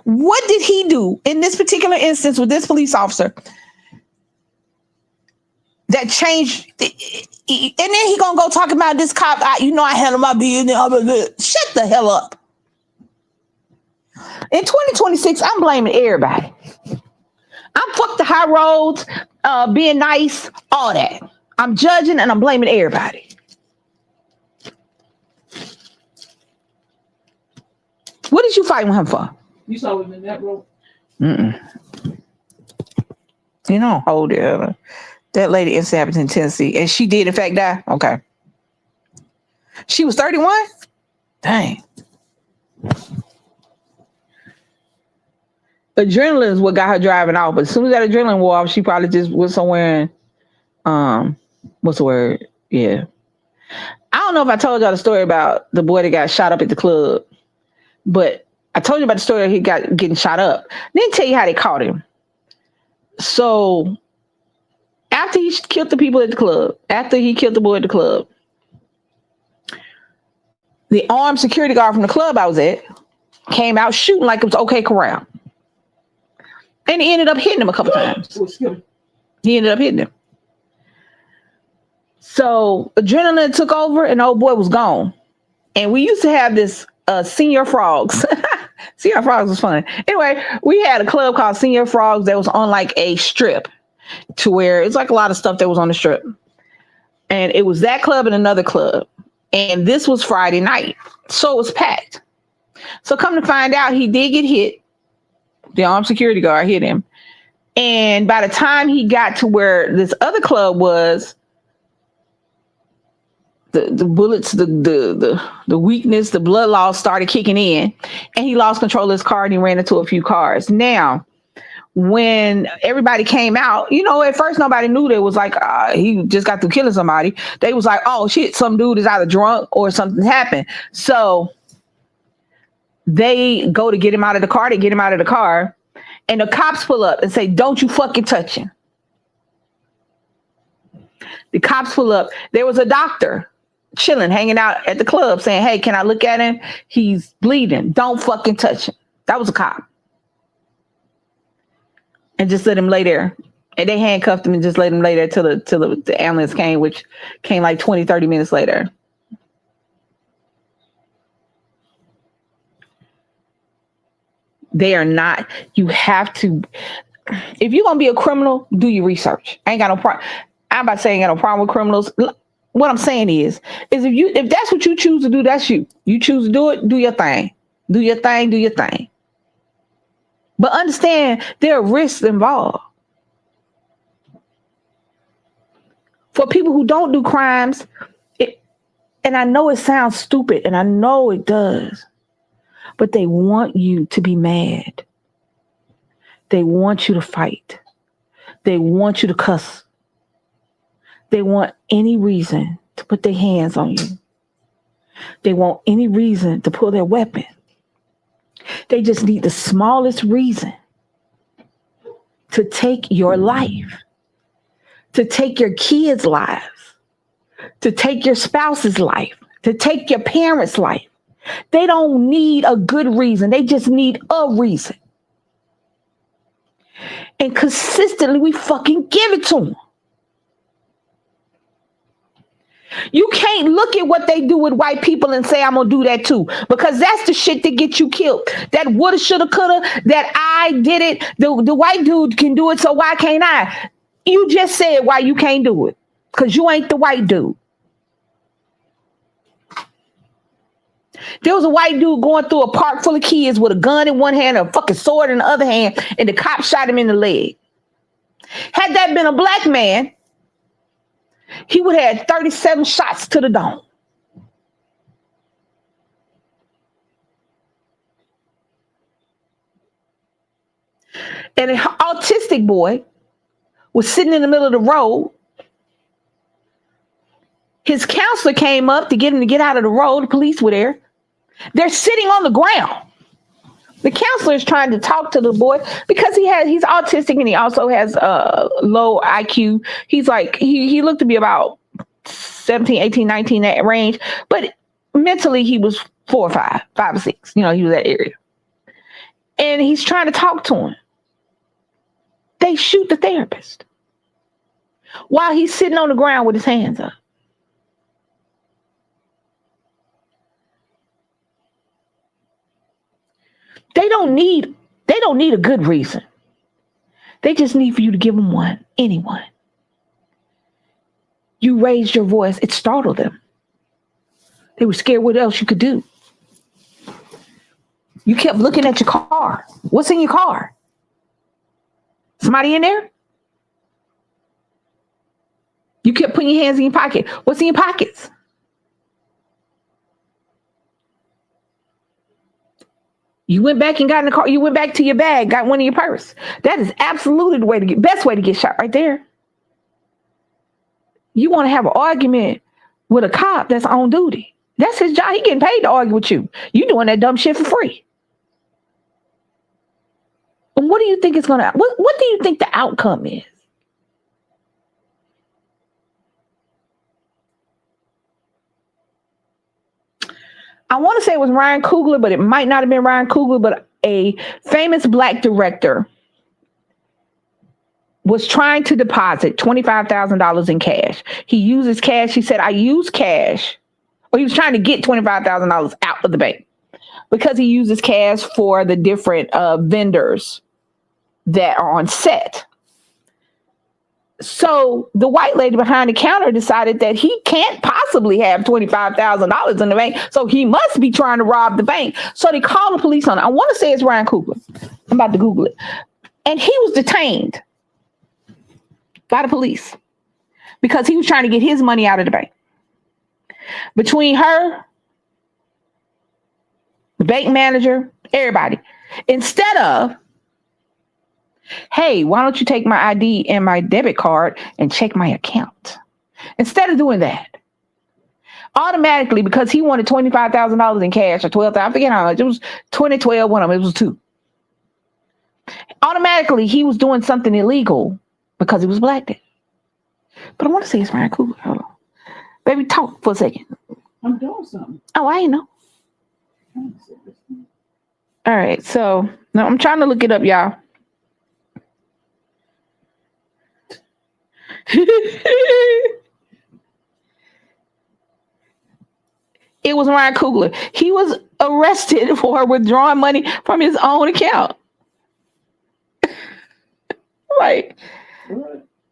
What did he do in this particular instance with this police officer that changed? And then he gonna go talk about this cop. I handle my business. Shut the hell up. In 2026, I'm blaming everybody. I'm fuck the high roads, being nice, all that. I'm judging and I'm blaming everybody. What did you fight with him for? You saw him in that room. You know, hold it. That lady in Sampleton, Tennessee, and she did in fact die. Okay. She was 31? Dang. Adrenaline is what got her driving off, but as soon as that adrenaline wore off, she probably just was somewhere in, what's the word? Yeah. I don't know if I told y'all the story about the boy that got shot up at the club, but I told you about the story that he got getting shot up. Didn't tell you how they caught him. So after he killed the people at the club, after he killed the boy at the club, the armed security guard from the club I was at came out shooting like it was OK Corral. And he ended up hitting him a couple times. He ended up hitting him. So adrenaline took over and old boy was gone. And we used to have this Senior Frogs. Senior Frogs was fun. Anyway, we had a club called Senior Frogs that was on like a strip to where it's like a lot of stuff that was on the strip. And it was that club and another club. And this was Friday night. So it was packed. So come to find out, he did get hit. The armed security guard hit him. And by the time he got to where this other club was, the bullets, the weakness, the blood loss started kicking in, and he lost control of his car and he ran into a few cars. Now, when everybody came out, at first nobody knew that it was like he just got through killing somebody. They was like, oh shit, some dude is either drunk or something happened. So they go to get him out of the car. They get him out of the car, and the cops pull up and say, don't you fucking touch him. The cops pull up. There was a doctor chilling, hanging out at the club saying, hey, can I look at him? He's bleeding. Don't fucking touch him. That was a cop. And just let him lay there. And they handcuffed him and just let him lay there till the ambulance came, which came like 20, 30 minutes later. They are not, you have to, if you're going to be a criminal, do your research. I ain't got no problem. I'm about to say I ain't got no problem with criminals. What I'm saying is if that's what you choose to do, that's you. You choose to do it, do your thing. Do your thing, do your thing. But understand there are risks involved. For people who don't do crimes, and I know it sounds stupid, and I know it does, but they want you to be mad. They want you to fight. They want you to cuss. They want any reason to put their hands on you. They want any reason to pull their weapon. They just need the smallest reason to take your life, to take your kids' lives, to take your spouse's life, to take your parents' life. They don't need a good reason. They just need a reason. And consistently, we fucking give it to them. You can't look at what they do with white people and say, I'm going to do that too. Because that's the shit that gets you killed. That woulda, shoulda, coulda, that I did it. The white dude can do it, so why can't I? You just said why you can't do it. Because you ain't the white dude. There was a white dude going through a park full of kids with a gun in one hand and a fucking sword in the other hand, and the cop shot him in the leg. Had that been a black man, he would have had 37 shots to the dome. And an autistic boy was sitting in the middle of the road. His counselor came up to get him to get out of the road. The police were there. They're sitting on the ground. The counselor is trying to talk to the boy because he's autistic and he also has low IQ. He's like, he looked to be about 17, 18, 19, that range. But mentally, he was 4 or 5 or 6. You know, he was that area. And he's trying to talk to him. They shoot the therapist while he's sitting on the ground with his hands up. They don't need a good reason. They just need for you to give them one, anyone. You raised your voice. It startled them. They were scared what else you could do. You kept looking at your car. What's in your car? Somebody in there? You kept putting your hands in your pocket. What's in your pockets? You went back and got in the car. You went back to your bag, got one in your purse. That is absolutely the best way to get shot right there. You want to have an argument with a cop that's on duty. That's his job. He getting paid to argue with you. You doing that dumb shit for free. And what do you think is going to, what do you think the outcome is? I want to say it was Ryan Coogler, but it might not have been Ryan Coogler, but a famous black director was trying to deposit $25,000 in cash. He uses cash. He said, I use cash. Or he was trying to get $25,000 out of the bank because he uses cash for the different vendors that are on set. So the white lady behind the counter decided that he can't possibly have $25,000 in the bank. So he must be trying to rob the bank. So they called the police on it. I want to say it's Ryan Coogler. I'm about to Google it. And he was detained by the police because he was trying to get his money out of the bank. Between her, the bank manager, everybody, instead of, hey, why don't you take my ID and my debit card and check my account? Instead of doing that, automatically, because he wanted $25,000 in cash or $12,000, I forget how much, it was 2012, one of them, it was 2. Automatically, he was doing something illegal because he was black then. But I want to say it's Ryan Coogler. Hold on. Baby, talk for a second. I'm doing something. Oh, I ain't know. All right, so now I'm trying to look it up, y'all. It was Ryan Coogler. He was arrested for withdrawing money from his own account. Like,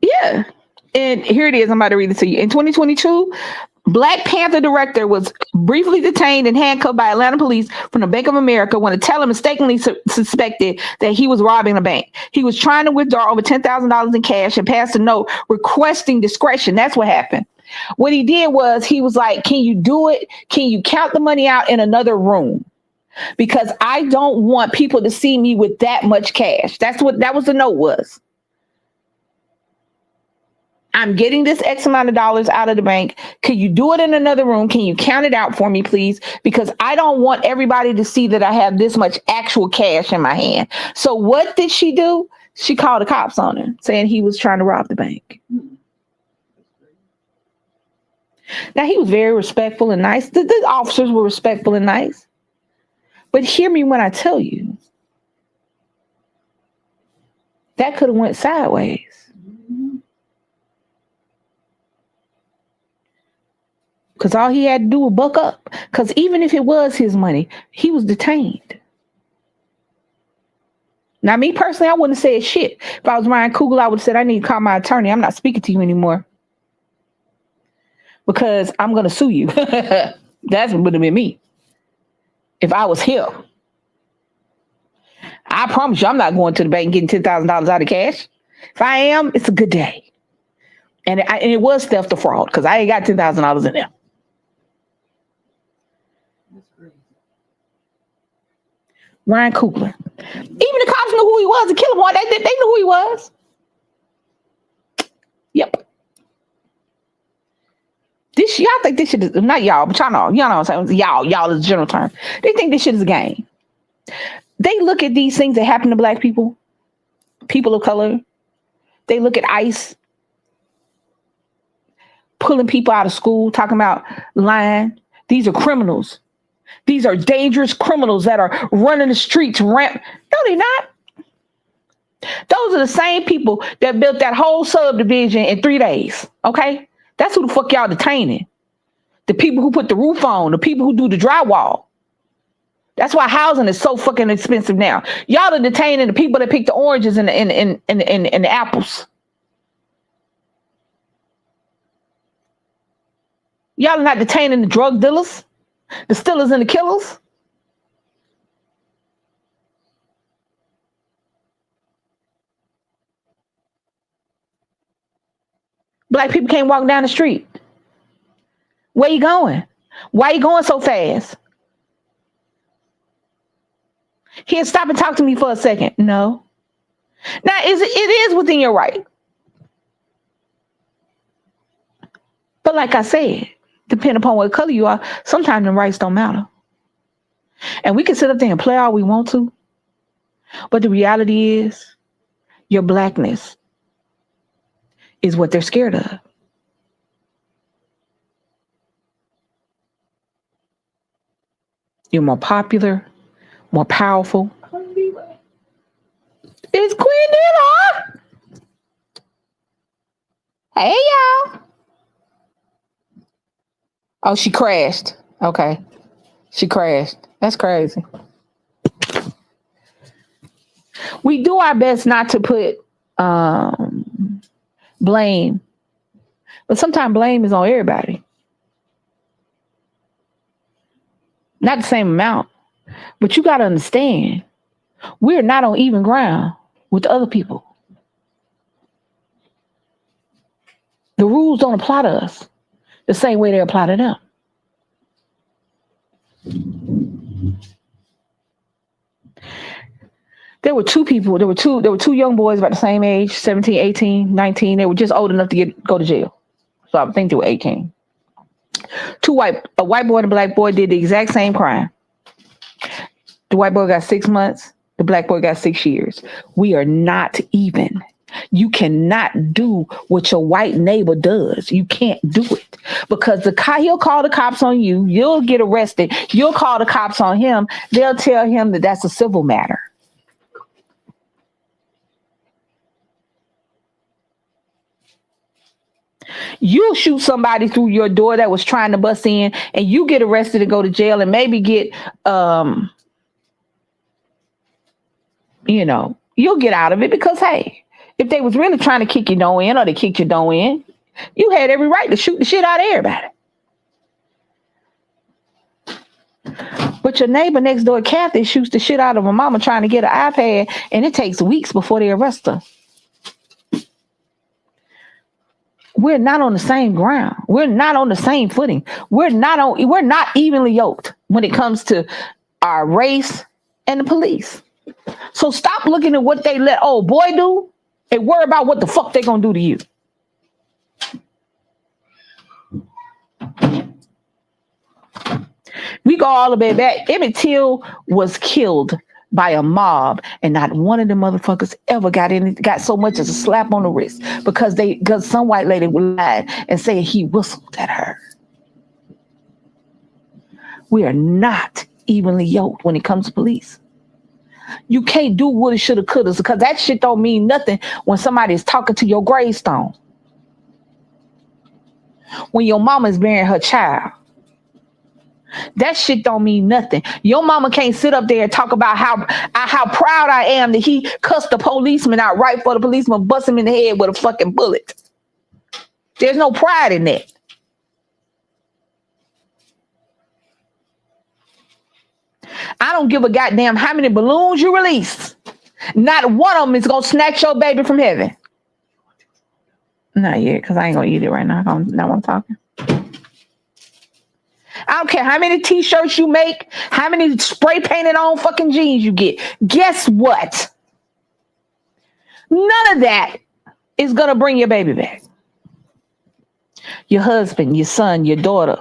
yeah. And here it is. I'm about to read it to you. In 2022, Black Panther director was briefly detained and handcuffed by Atlanta police from the Bank of America when a teller mistakenly suspected that he was robbing a bank. He was trying to withdraw over $10,000 in cash and passed a note requesting discretion. That's what happened. What he did was he was like, can you do it? Can you count the money out in another room? Because I don't want people to see me with that much cash. That was the note was. I'm getting this X amount of dollars out of the bank. Can you do it in another room? Can you count it out for me, please? Because I don't want everybody to see that I have this much actual cash in my hand. So what did she do? She called the cops on him, saying he was trying to rob the bank. Now, he was very respectful and nice. The officers were respectful and nice. But hear me when I tell you, that could have went sideways. Because all he had to do was buck up. Because even if it was his money, he was detained. Now, me personally, I wouldn't have said shit. If I was Ryan Coogler, I would have said, I need to call my attorney. I'm not speaking to you anymore. Because I'm going to sue you. That's what would have been me. if I was him. I promise you, I'm not going to the bank and getting $10,000 out of cash. If I am, it's a good day. And it was theft or fraud because I ain't got $10,000 in there. Ryan Coogler. Even the cops knew who he was. The killer boy, they knew who he was. Yep. Y'all think this shit is not y'all, but y'all know what I'm saying. Y'all is a general term. They think this shit is a game. They look at these things that happen to black people, people of color. They look at ICE pulling people out of school, talking about lying. These are criminals. These are dangerous criminals that are running the streets. No, they're not. Those are the same people that built that whole subdivision in 3 days. Okay? That's who the fuck y'all detaining. The people who put the roof on, the people who do the drywall. That's why housing is so fucking expensive now. Y'all are detaining the people that pick the oranges and the apples. Y'all are not detaining the drug dealers, the stealers and the killers. Black people can't walk down the street. Where you going? Why you going so fast? Here, stop and talk to me for a second. No. Now, it is within your right. But like I said, depending upon what color you are, sometimes the rights don't matter. And we can sit up there and play all we want to. But the reality is, your blackness is what they're scared of. You're more popular, more powerful. It's Queen Diva. Hey, y'all. Oh, she crashed. Okay. She crashed. That's crazy. We do our best not to put blame, but sometimes blame is on everybody. Not the same amount, but you got to understand, we're not on even ground with other people. The rules don't apply to us the same way they apply to them. There were two young boys about the same age, 17, 18, 19. They were just old enough to go to jail. So I think they were 18. A white boy and a black boy did the exact same crime. The white boy got 6 months. The black boy got 6 years. We are not even. You cannot do what your white neighbor does. You can't do it because he'll call the cops on you. You'll get arrested. You'll call the cops on him. They'll tell him that that's a civil matter. You'll shoot somebody through your door that was trying to bust in, and you get arrested and go to jail and maybe get, you'll get out of it because, hey, if they was really trying to kick your door in or they kicked your door in, you had every right to shoot the shit out of everybody. But your neighbor next door, Kathy, shoots the shit out of her mama trying to get an iPad, and it takes weeks before they arrest her. We're not on the same ground. We're not on the same footing. We're not evenly yoked when it comes to our race and the police. So stop looking at what they let old boy do and worry about what the fuck they gonna do to you. We go all the way back. Emmett Till was killed by a mob, and not one of them motherfuckers ever got so much as a slap on the wrist because some white lady lied and said he whistled at her. We are not evenly yoked when it comes to police. You can't do woulda, shoulda, coulda, because that shit don't mean nothing when somebody is talking to your gravestone. When your mama is burying her child. That shit don't mean nothing. Your mama can't sit up there and talk about how proud I am that he cussed the policeman out right before the policeman bust him in the head with a fucking bullet. There's no pride in that. I don't give a goddamn how many balloons you release. Not one of them is gonna snatch your baby from heaven. Not yet, because I ain't gonna eat it right now. Now I'm talking. I don't care how many t-shirts you make, how many spray painted on fucking jeans you get. Guess what? None of that is gonna bring your baby back. Your husband, your son, your daughter,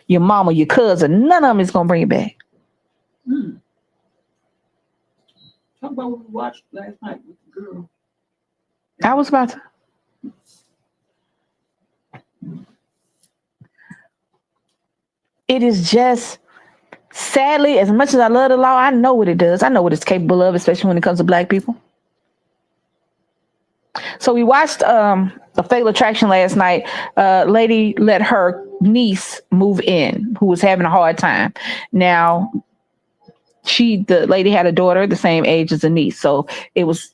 your mama, your cousin, none of them is gonna bring it back. Talk about what we watched last night with the girl. I was about to. It is just, sadly, as much as I love the law, I know what it does. I know what it's capable of, especially when it comes to black people. So we watched a Fatal Attraction last night. Lady let her niece move in who was having a hard time. Now, the lady had a daughter the same age as the niece. So it was,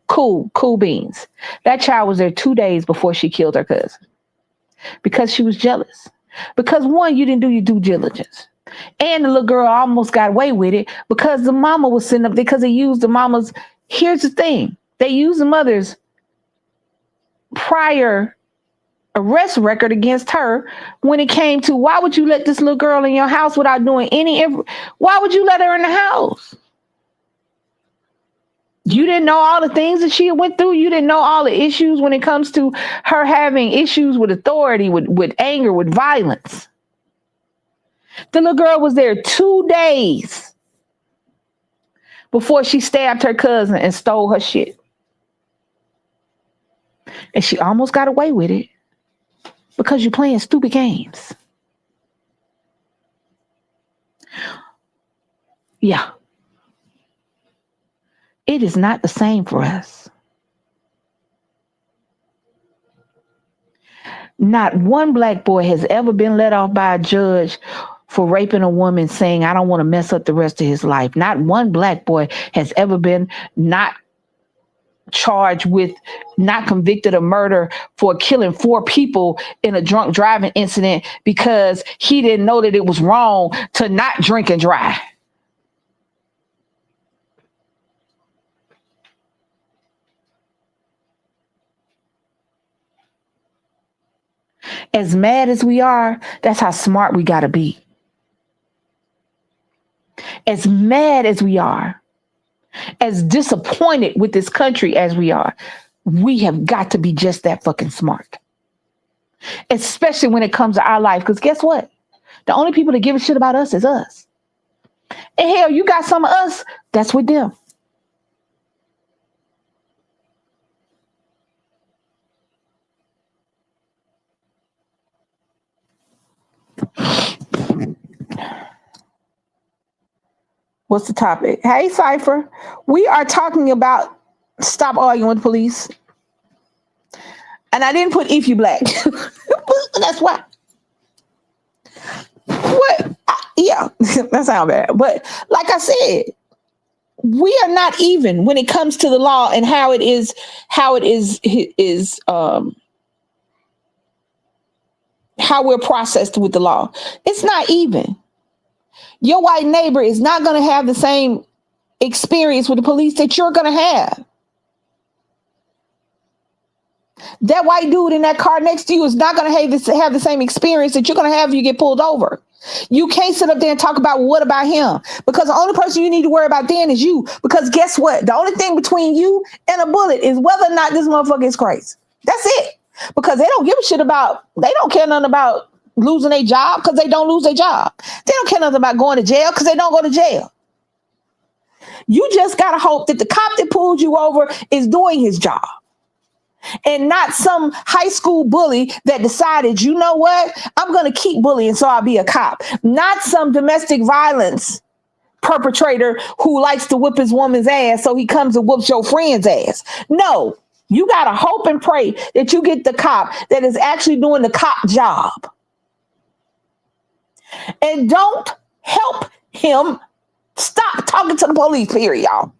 cool beans. That child was there 2 days before she killed her cousin because she was jealous. Because one, you didn't do your due diligence. And the little girl almost got away with it because the mama was sitting up there because they used the mama's. Here's the thing. They used the mother's prior arrest record against her when it came to why would you let this little girl in your house without doing why would you let her in the house? You didn't know all the things that she went through. You didn't know all the issues when it comes to her having issues with authority, with anger, with violence. The little girl was there 2 days before she stabbed her cousin and stole her shit. And she almost got away with it because you're playing stupid games. Yeah. It is not the same for us. Not one black boy has ever been let off by a judge for raping a woman saying, I don't want to mess up the rest of his life. Not one black boy has ever been not charged with, not convicted of murder for killing 4 people in a drunk driving incident because he didn't know that it was wrong to not drink and drive. As mad as we are, that's how smart we got to be. As mad as we are, as disappointed with this country as we are, we have got to be just that fucking smart. Especially when it comes to our life. Because guess what? The only people that give a shit about us is us. And hell, you got some of us, that's with them. What's the topic? Hey, Cypher. We are talking about stop arguing with police. And I didn't put if you black. That's why. What? Yeah, that sounds bad. But like I said, we are not even when it comes to the law and how it is how we're processed with the law. It's not even. Your white neighbor is not going to have the same experience with the police that you're going to have. That white dude in that car next to you is not going to have the same experience that you're going to have if you get pulled over. You can't sit up there and talk about what about him, because the only person you need to worry about then is you. Because guess what? The only thing between you and a bullet is whether or not this motherfucker is crazy. That's it. Because they don't give a shit about, they don't care nothing about losing their job because they don't lose their job. They don't care nothing about going to jail because they don't go to jail. You just got to hope that the cop that pulled you over is doing his job and not some high school bully that decided, you know what, I'm going to keep bullying so I'll be a cop. Not some domestic violence perpetrator who likes to whip his woman's ass so he comes and whoops your friend's ass. No, you got to hope and pray that you get the cop that is actually doing the cop job. And don't help him stop talking to the police, period, y'all.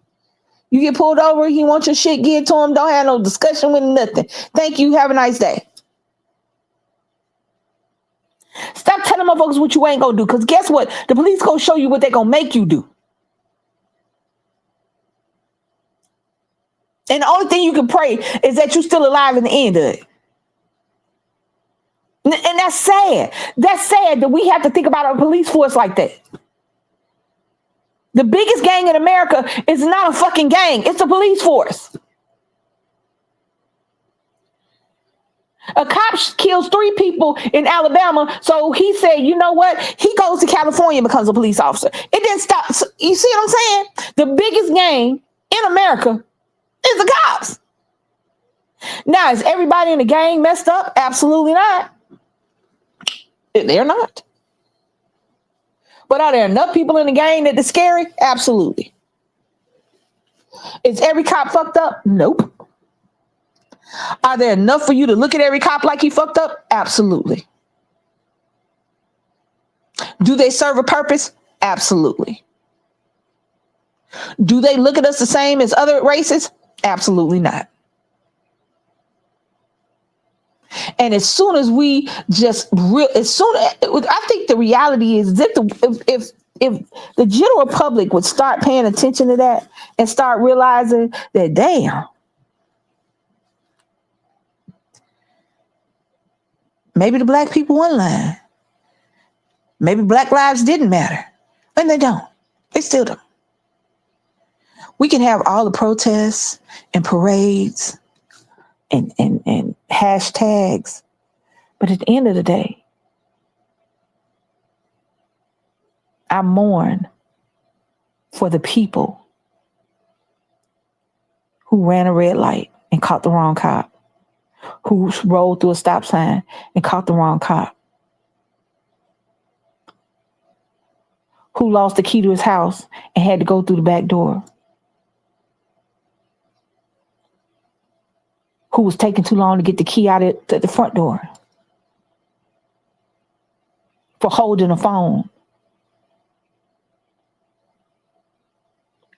You get pulled over, he wants your shit, give it to him, don't have no discussion with him, nothing. Thank you, have a nice day. Stop telling motherfuckers what you ain't gonna do. Because guess what? The police gonna show you what they gonna make you do. And the only thing you can pray is that you're still alive in the end of it. And that's sad. That's sad that we have to think about our police force like that. The biggest gang in America is not a fucking gang. It's a police force. A cop kills 3 people in Alabama. So he said, you know what? He goes to California and becomes a police officer. It didn't stop. You see what I'm saying? The biggest gang in America is the cops. Now, is everybody in the gang messed up? Absolutely not. They're not. But are there enough people in the gang that it's scary? Absolutely. Is every cop fucked up? Nope. Are there enough for you to look at every cop like he fucked up? Absolutely. Do they serve a purpose? Absolutely. Do they look at us the same as other races? Absolutely not. And as soon as we I think the reality is that if the general public would start paying attention to that and start realizing that, damn, maybe the black people won line. Maybe black lives didn't matter. And they don't. They still don't. We can have all the protests and parades and hashtags. But at the end of the day, I mourn for the people who ran a red light and caught the wrong cop, who rolled through a stop sign and caught the wrong cop, who lost the key to his house and had to go through the back door, who was taking too long to get the key out at the front door, for holding a phone.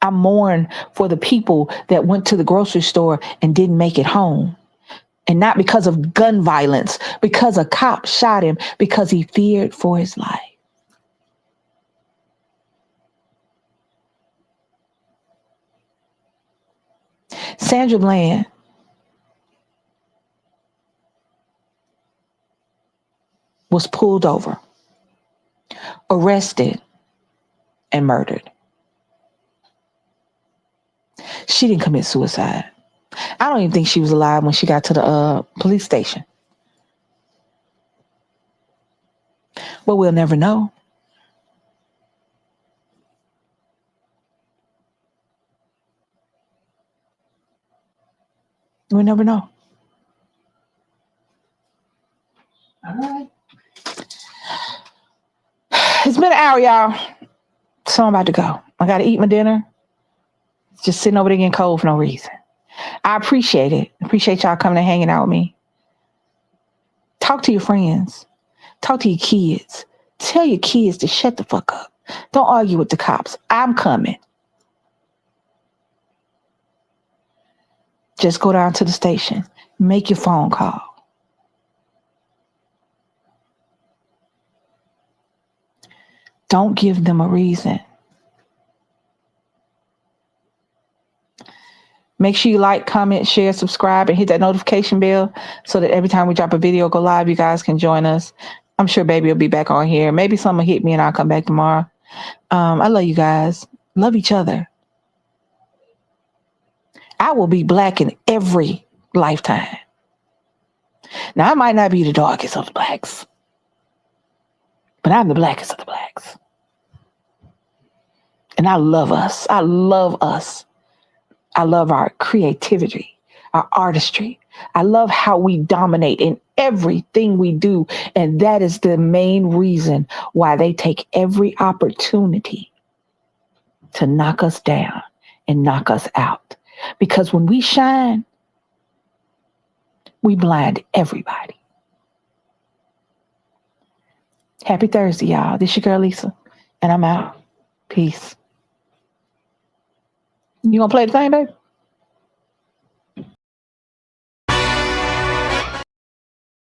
I mourn for the people that went to the grocery store and didn't make it home. And not because of gun violence, because a cop shot him because he feared for his life. Sandra Bland was pulled over, arrested, and murdered. She didn't commit suicide. I don't even think she was alive when she got to the police station. But we'll never know. We'll never know. All right. It's been an hour, y'all. So I'm about to go. I got to eat my dinner. It's just sitting over there getting cold for no reason. I appreciate it. Appreciate y'all coming and hanging out with me. Talk to your friends. Talk to your kids. Tell your kids to shut the fuck up. Don't argue with the cops. I'm coming. Just go down to the station. Make your phone call. Don't give them a reason. Make sure you like, comment, share, subscribe, and hit that notification bell so that every time we drop a video, go live, you guys can join us. I'm sure baby will be back on here. Maybe someone hit me and I'll come back tomorrow. I love you guys. Love each other. I will be black in every lifetime. Now, I might not be the darkest of the blacks, but I'm the blackest of the blacks. And I love us. I love us. I love our creativity, our artistry. I love how we dominate in everything we do. And that is the main reason why they take every opportunity to knock us down and knock us out. Because when we shine, we blind everybody. Happy Thursday, y'all. This your girl, Lisa, and I'm out. Peace. You gonna play the thing, baby?